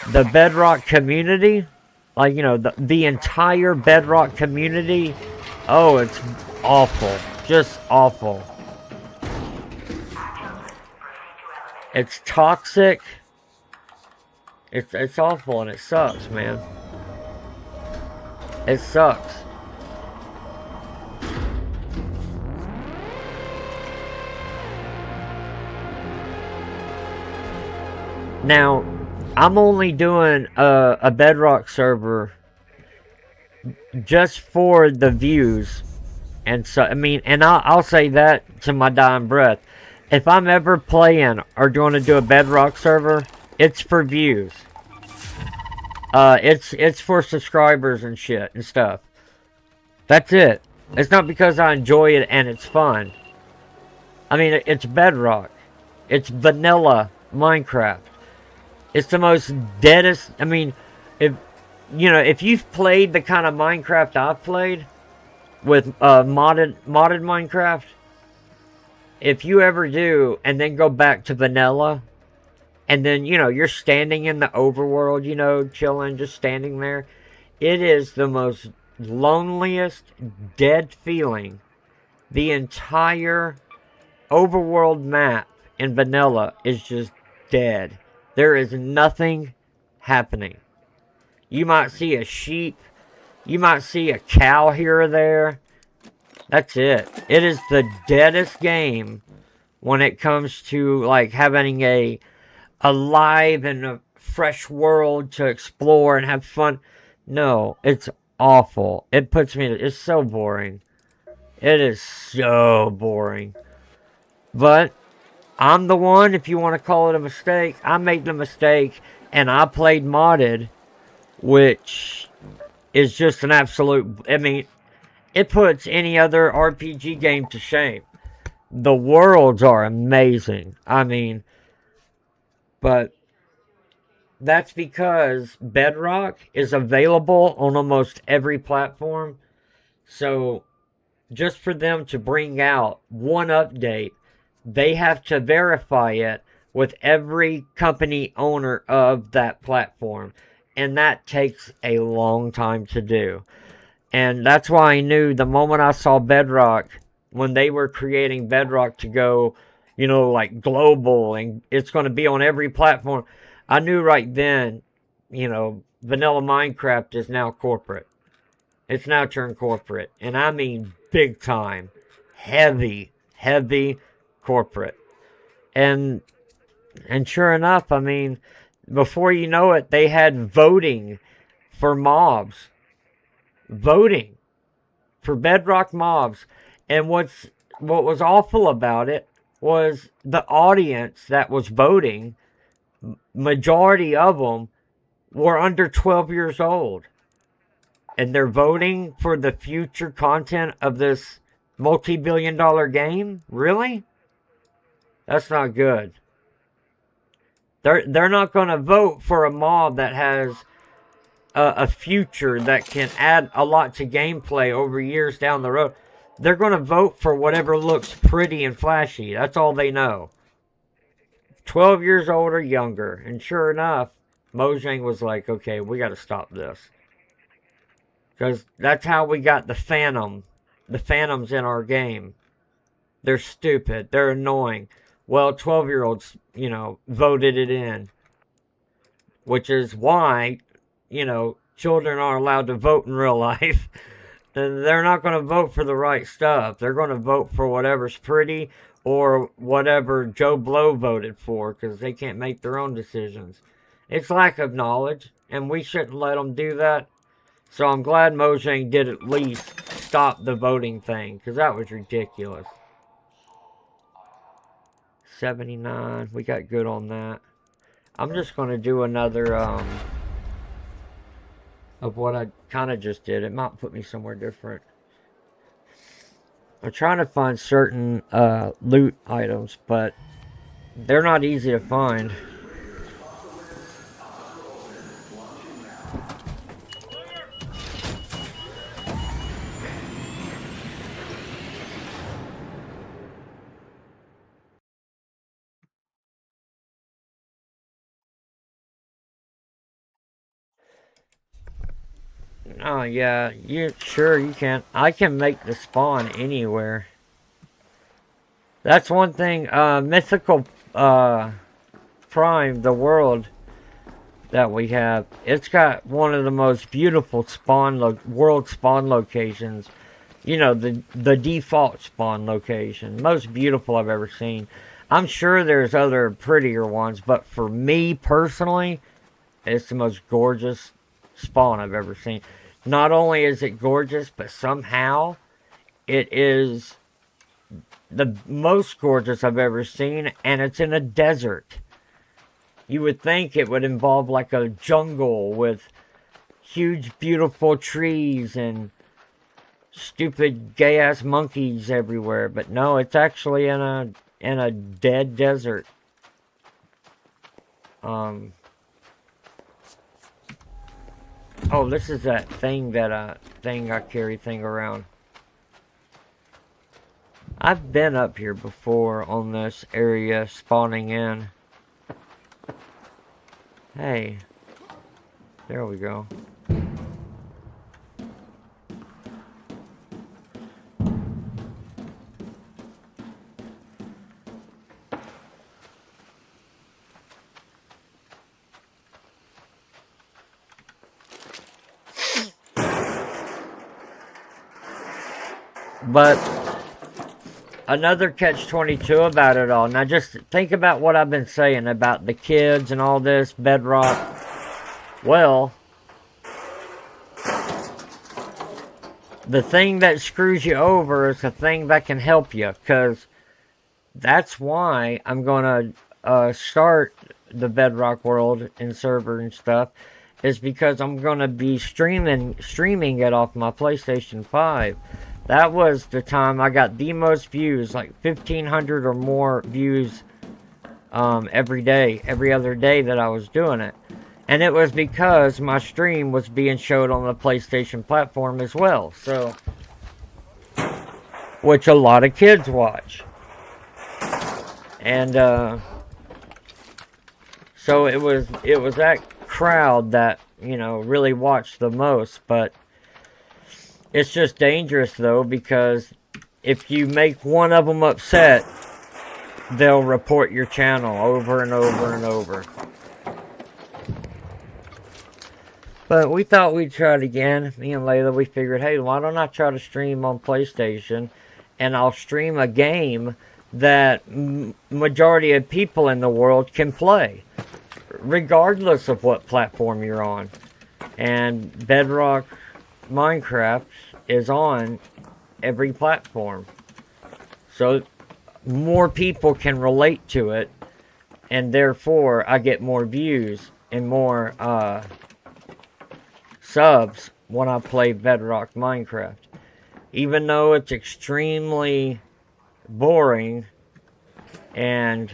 S1: The bedrock community, like, you know, the entire bedrock community, oh, it's awful. Just awful. It's toxic. It's awful and it sucks, man. It sucks. Now, I'm only doing a bedrock server just for the views. And so, I mean, and I'll say that to my dying breath. If I'm ever playing or going to do a bedrock server, it's for views. It's for subscribers and shit and stuff. That's it. It's not because I enjoy it and it's fun. I mean, it's bedrock. It's vanilla Minecraft. It's the most deadest. I mean, if you've played the kind of Minecraft I've played with modded Minecraft, if you ever do and then go back to vanilla, and then, you know, you're standing in the overworld, you know, chilling, just standing there. It is the most loneliest, dead feeling. The entire overworld map in vanilla is just dead. There is nothing happening. You might see a sheep. You might see a cow here or there. That's it. It is the deadest game when it comes to, like, having a alive and a fresh world to explore and have fun. No, it's awful. It puts me... It's so boring. It is so boring. But I'm the one, if you want to call it a mistake. I made the mistake and I played modded, which is just an absolute... I mean, it puts any other RPG game to shame. The worlds are amazing. I mean... But that's because Bedrock is available on almost every platform. So just for them to bring out one update, they have to verify it with every company owner of that platform. And that takes a long time to do. And that's why I knew the moment I saw Bedrock, when they were creating Bedrock to go, you know, like global, and it's going to be on every platform. I knew right then, you know, vanilla Minecraft is now corporate. It's now turned corporate. And I mean big time. Heavy corporate. And sure enough, I mean, before you know it, they had voting for mobs. Voting for Bedrock mobs. And what was awful about it was the audience that was voting, majority of them were under 12 years old. And they're voting for the future content of this multi-billion-dollar game? Really? That's not good. They're not going to vote for a mob that has a future that can add a lot to gameplay over years down the road. They're going to vote for whatever looks pretty and flashy. That's all they know. 12 years old or younger. And sure enough, Mojang was like, okay, we got to stop this. Because that's how we got the Phantoms in our game. They're stupid. They're annoying. Well, 12-year-olds, voted it in. Which is why, children aren't allowed to vote in real life. They're not going to vote for the right stuff. They're going to vote for whatever's pretty or whatever Joe Blow voted for because they can't make their own decisions. It's lack of knowledge, and we shouldn't let them do that. So I'm glad Mojang did at least stop the voting thing because that was ridiculous. 79, we got good on that. I'm just going to do another of what I kind of just did. It might put me somewhere different. I'm trying to find certain loot items, but they're not easy to find. Oh yeah, you can. I can make the spawn anywhere. That's one thing. Mythical Prime, the world that we have, it's got one of the most beautiful world spawn locations. The default spawn location, most beautiful I've ever seen. I'm sure there's other prettier ones, but for me personally, it's the most gorgeous spawn I've ever seen. Not only is it gorgeous, but somehow it is the most gorgeous I've ever seen, and it's in a desert. You would think it would involve like a jungle with huge beautiful trees and stupid gay ass monkeys everywhere, but no, it's actually in a dead desert. Oh, this is that thing I carry around. I've been up here before on this area spawning in. Hey. There we go. But another catch-22 about it all. Now just think about what I've been saying about the kids and all this, Bedrock. Well, the thing that screws you over is the thing that can help you. Because that's why I'm going to start the Bedrock world and server and stuff. Is because I'm going to be streaming it off my PlayStation 5. That was the time I got the most views, like 1,500 or more views every day, every other day that I was doing it. And it was because my stream was being showed on the PlayStation platform as well. So, which a lot of kids watch. And so it was that crowd that, really watched the most, but it's just dangerous, though, because if you make one of them upset, they'll report your channel over and over and over. But we thought we'd try it again. Me and Layla, we figured, hey, why don't I try to stream on PlayStation? And I'll stream a game that majority of people in the world can play, regardless of what platform you're on. And Bedrock Minecraft is on every platform. So more people can relate to it, and therefore I get more views and more subs when I play Bedrock Minecraft. Even though it's extremely boring and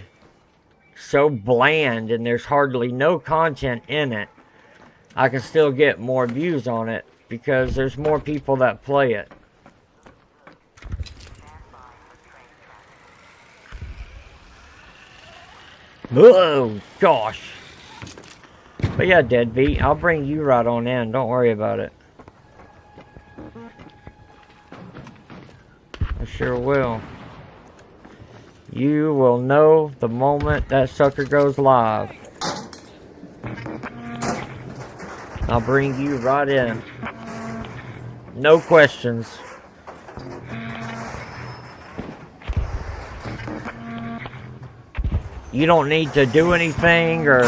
S1: so bland and there's hardly no content in it, I can still get more views on it because there's more people that play it. Oh, gosh. But yeah, Deadbeat, I'll bring you right on in. Don't worry about it. I sure will. You will know the moment that sucker goes live. I'll bring you right in. No questions. You don't need to do anything, or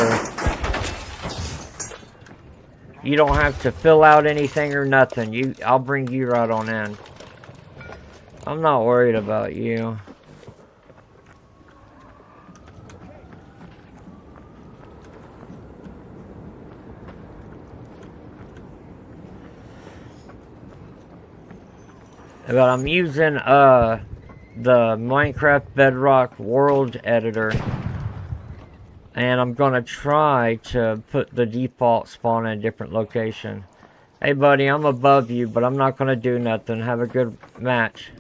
S1: you don't have to fill out anything or nothing. I'll bring you right on in. I'm not worried about you. But I'm using the Minecraft Bedrock World Editor, and I'm gonna try to put the default spawn in a different location. Hey buddy, I'm above you, but I'm not gonna do nothing. Have a good match.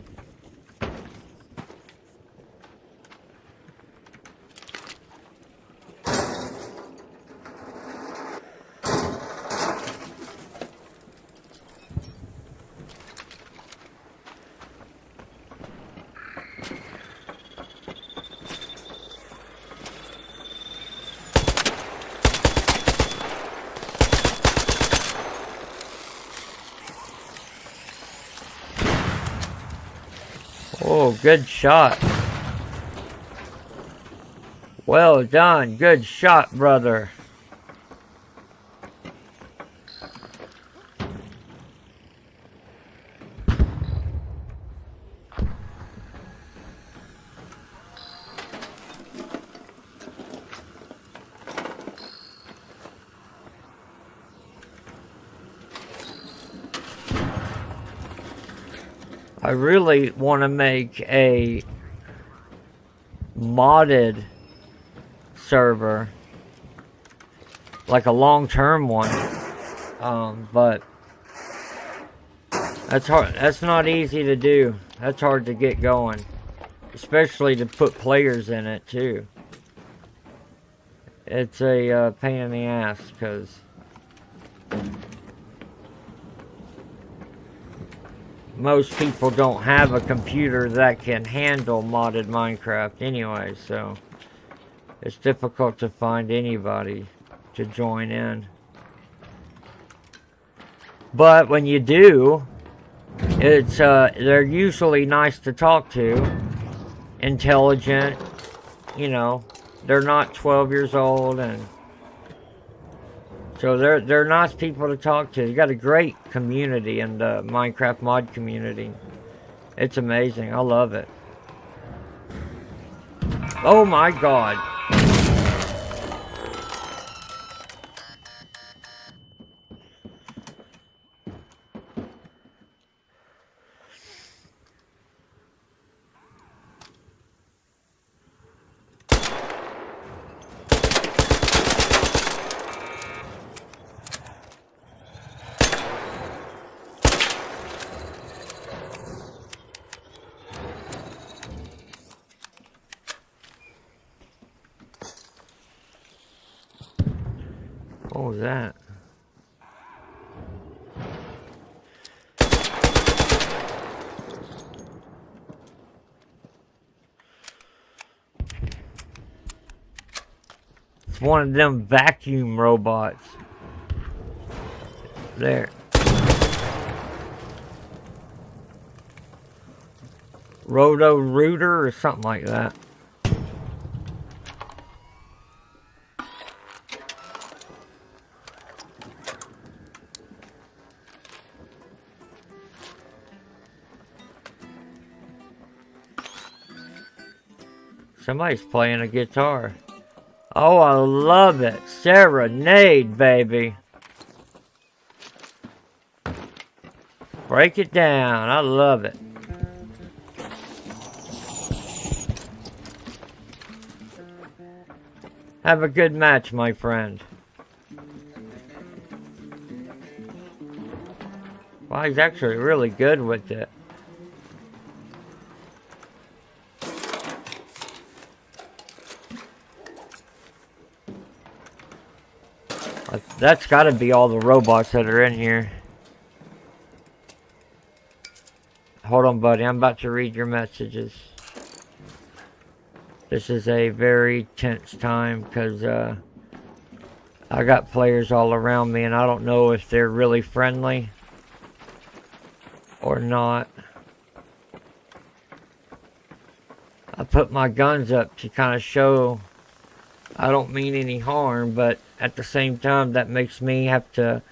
S1: Oh, good shot. Well done. Good shot, brother. I really want to make a modded server, like a long-term one, but that's hard. That's not easy to do. That's hard to get going, especially to put players in it too. It's a pain in the ass because most people don't have a computer that can handle modded Minecraft anyway, so it's difficult to find anybody to join in. But when you do, it's they're usually nice to talk to, intelligent, you know, they're not 12 years old, and so they're nice people to talk to. You got a great community in the Minecraft mod community. It's amazing. I love it. Oh my god. What was that? It's one of them vacuum robots. There. Roto Rooter or something like that. Somebody's playing a guitar. Oh, I love it. Serenade, baby. Break it down. I love it. Have a good match, my friend. Wow, he's actually really good with it. That's got to be all the robots that are in here. Hold on, buddy. I'm about to read your messages. This is a very tense time because I got players all around me and I don't know if they're really friendly or not. I put my guns up to kind of show I don't mean any harm, but at the same time that makes me have to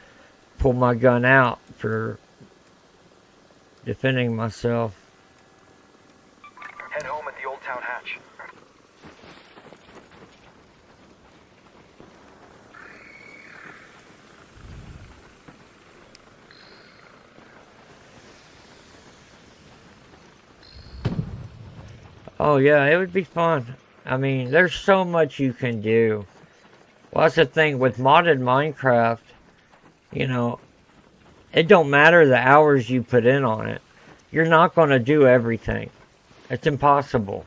S1: pull my gun out for defending myself.
S3: Head home at the Old Town Hatch.
S1: Oh yeah, it would be fun. I mean, there's so much you can do. Well, that's the thing with modded Minecraft, you know, it don't matter the hours you put in on it. You're not going to do everything. It's impossible.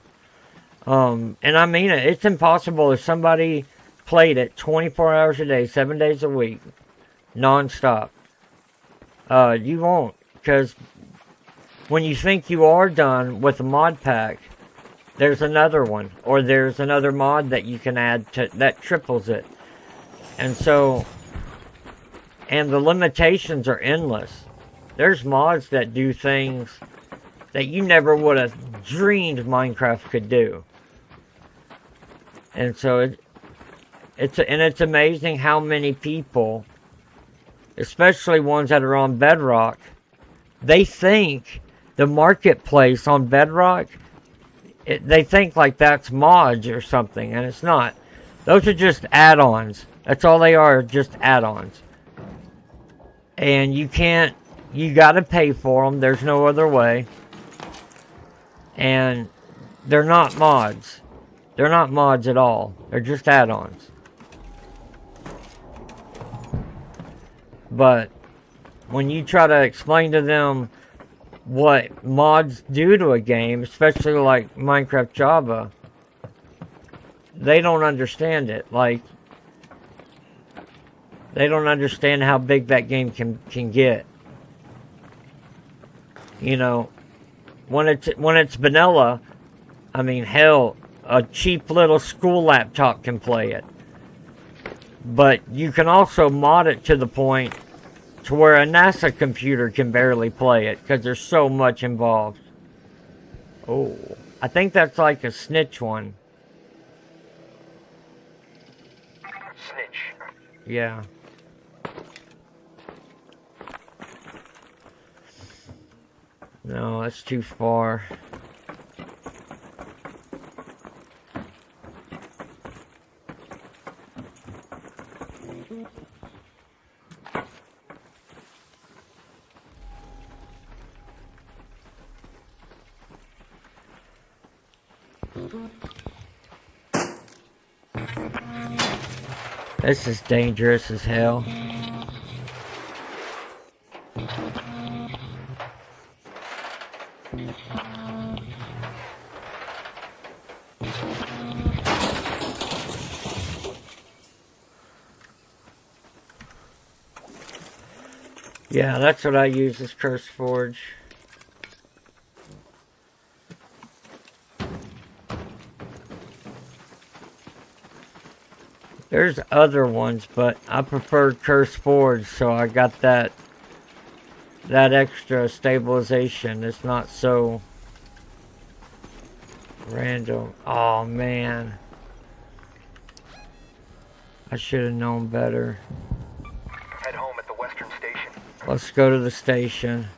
S1: And I mean it. It's impossible if somebody played it 24 hours a day, 7 days a week, non-stop. You won't. Because when you think you are done with a mod pack, there's another one. Or there's another mod that you can add to that triples it. And so... And the limitations are endless. There's mods that do things that you never would have dreamed Minecraft could do. And so it's amazing how many people, especially ones that are on Bedrock, they think the marketplace on Bedrock, they think like that's mods or something, and it's not. Those are just add-ons. That's all they are, just add-ons. And you gotta pay for them. There's no other way. And they're not mods. They're not mods at all. They're just add-ons. But when you try to explain to them what mods do to a game, especially like Minecraft Java, they don't understand it. Like, they don't understand how big that game can get. You know, when it's vanilla, I mean, hell, a cheap little school laptop can play it. But you can also mod it to the point to where a NASA computer can barely play it because there's so much involved. Oh, I think that's like a snitch one.
S3: Snitch.
S1: Yeah. No, that's too far. This is dangerous as hell. Yeah, that's what I use, is Curse Forge. There's other ones, but I preferred Curse Forge, so I got that extra stabilization. It's not so random. Oh man, I should have known better.
S3: Head home at the western station.
S1: Let's go to the station.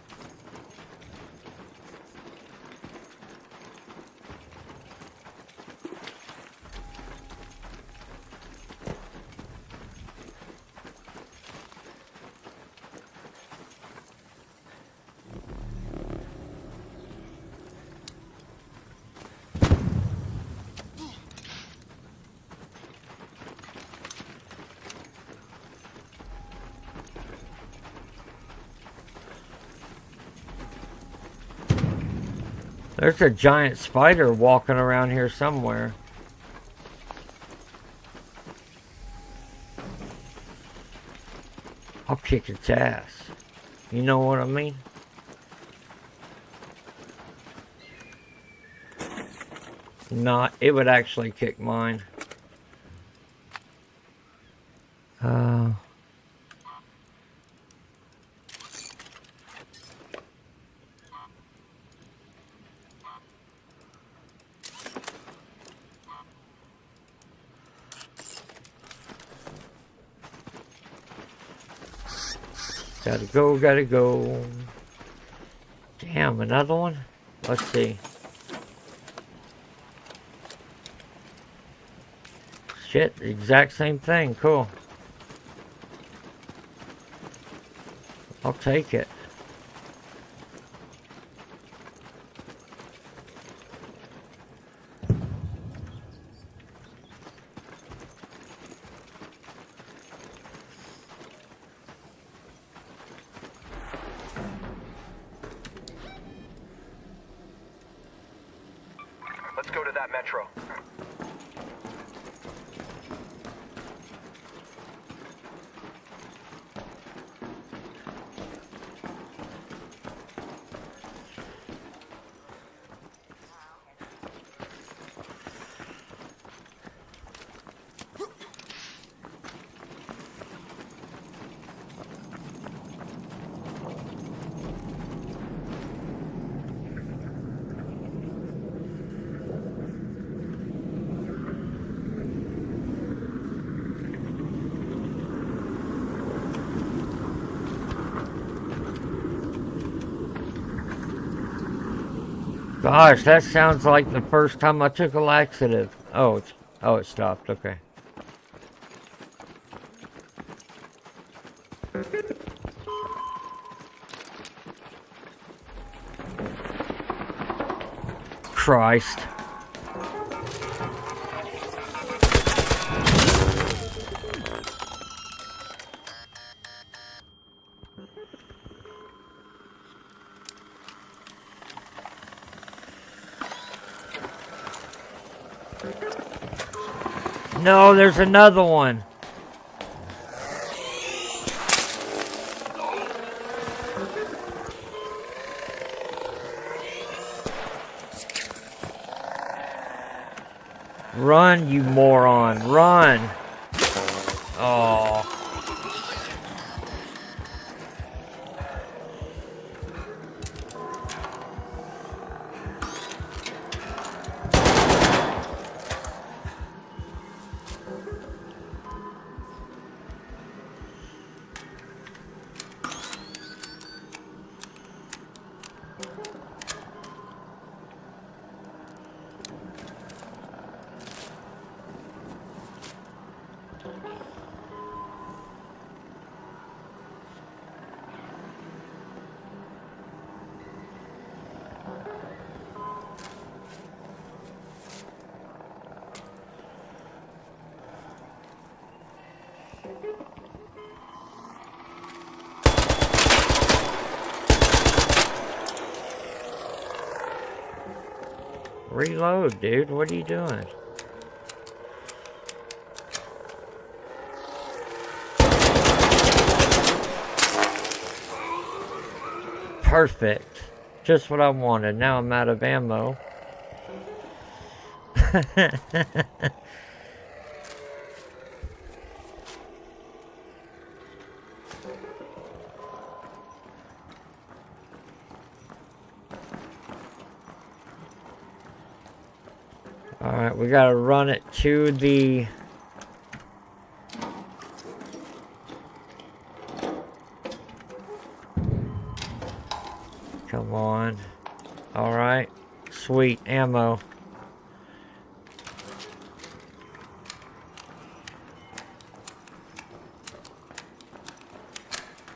S1: There's a giant spider walking around here somewhere. I'll kick its ass. You know what I mean? Not, it would actually kick mine. Gotta go. Damn, another one? Let's see. Shit, the exact same thing. Cool. I'll take it.
S3: Let's go to that metro.
S1: Gosh, that sounds like the first time I took a laxative. Oh, it stopped. Okay. Christ. No, there's another one. Run, you moron. Run. Oh. Reload, dude. What are you doing? Perfect. Just what I wanted. Now I'm out of ammo. Alright, we gotta run it to the... Come on. Alright. Sweet. Ammo.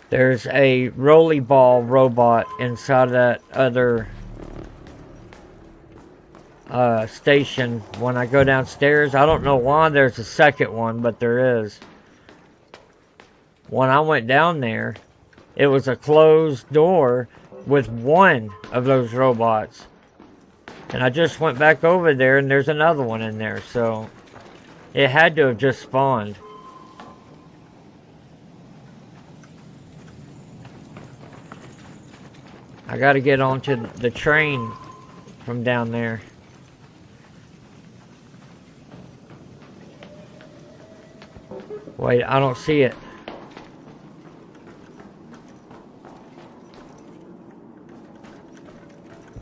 S1: There's a rolly-ball robot inside of that other station. When I go downstairs, I don't know why there's a second one, but there is. When I went down there, it was a closed door with one of those robots. And I just went back over there and there's another one in there, so it had to have just spawned. I gotta get onto the train from down there. Wait, I don't see it.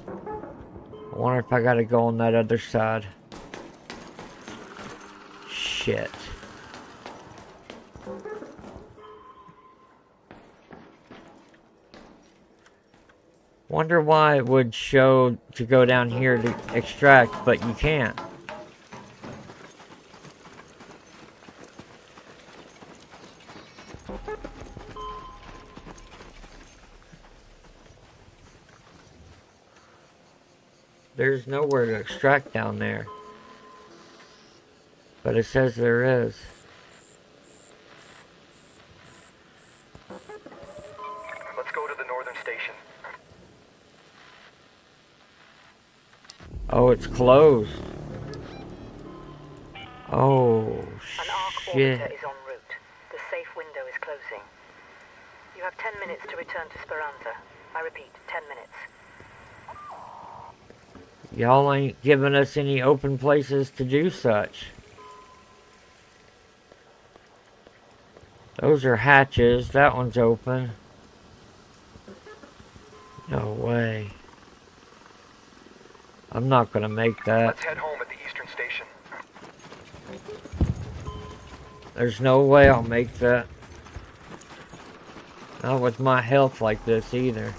S1: I wonder if I gotta go on that other side. Shit. Wonder why it would show to go down here to extract, but you can't. There's nowhere to extract down there. But it says there is.
S3: Let's go to the northern station.
S1: Oh, it's closed. Oh,
S2: An arc
S1: shit.
S2: orbiter is en route. The safe window is closing. You have 10 minutes to return to Speranza. I repeat, 10 minutes.
S1: Y'all ain't giving us any open places to do such. Those are hatches. That one's open. No way. I'm not gonna make that.
S3: Let's head home at the eastern station.
S1: There's no way I'll make that. Not with my health like this either.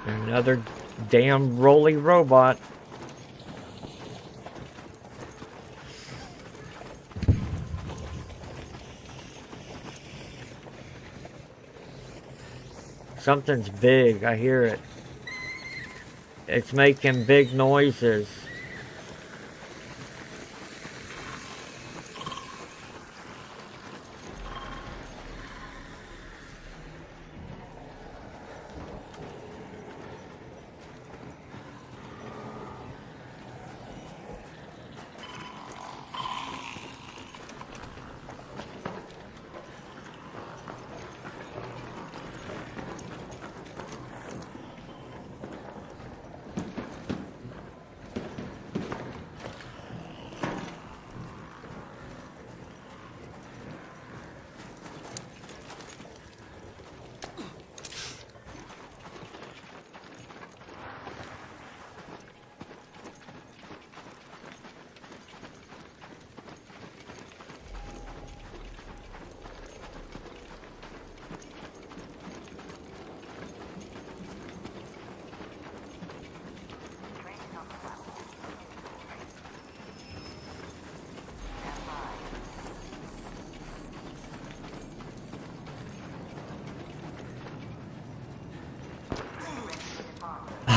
S1: Another damn rolly robot. Something's big, I hear it. It's making big noises.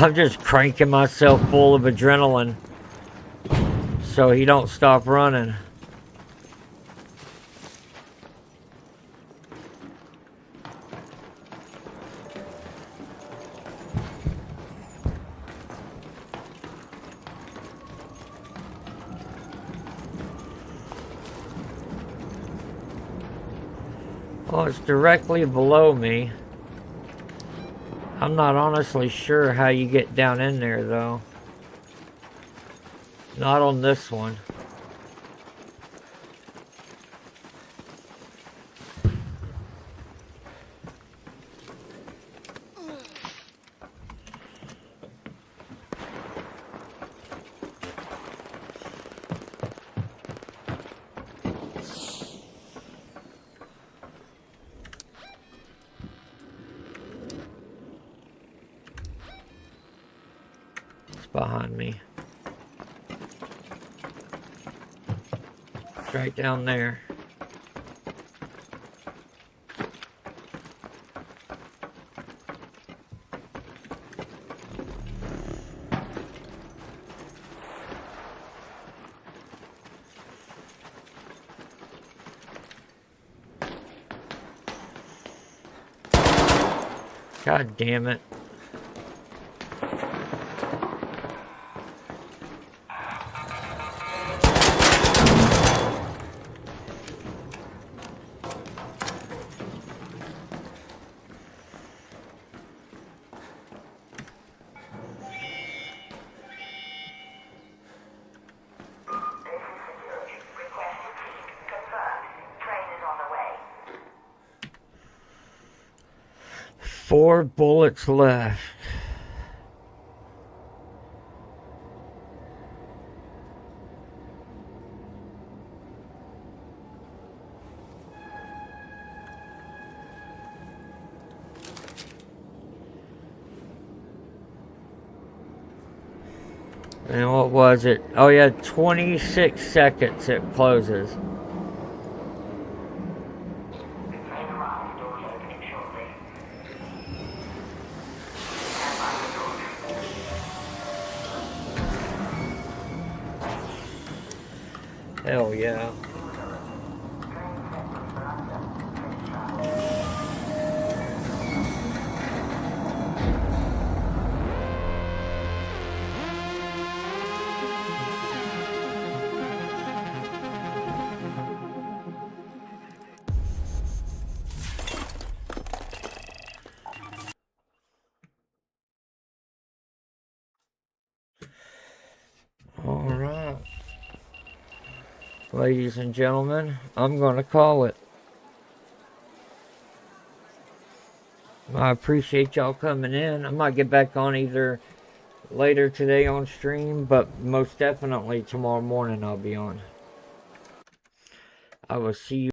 S1: I'm just cranking myself full of adrenaline so he don't stop running. Well, it's directly below me. I'm not honestly sure how you get down in there, though. Not on this one. behind me. It's right down there. God damn it. Four bullets left. And what was it? Oh yeah, 26 seconds it closes. Hell yeah. Alright. Ladies and gentlemen, I'm gonna call it. I appreciate y'all coming in. I might get back on either later today on stream, but most definitely tomorrow morning I'll be on. I will see you.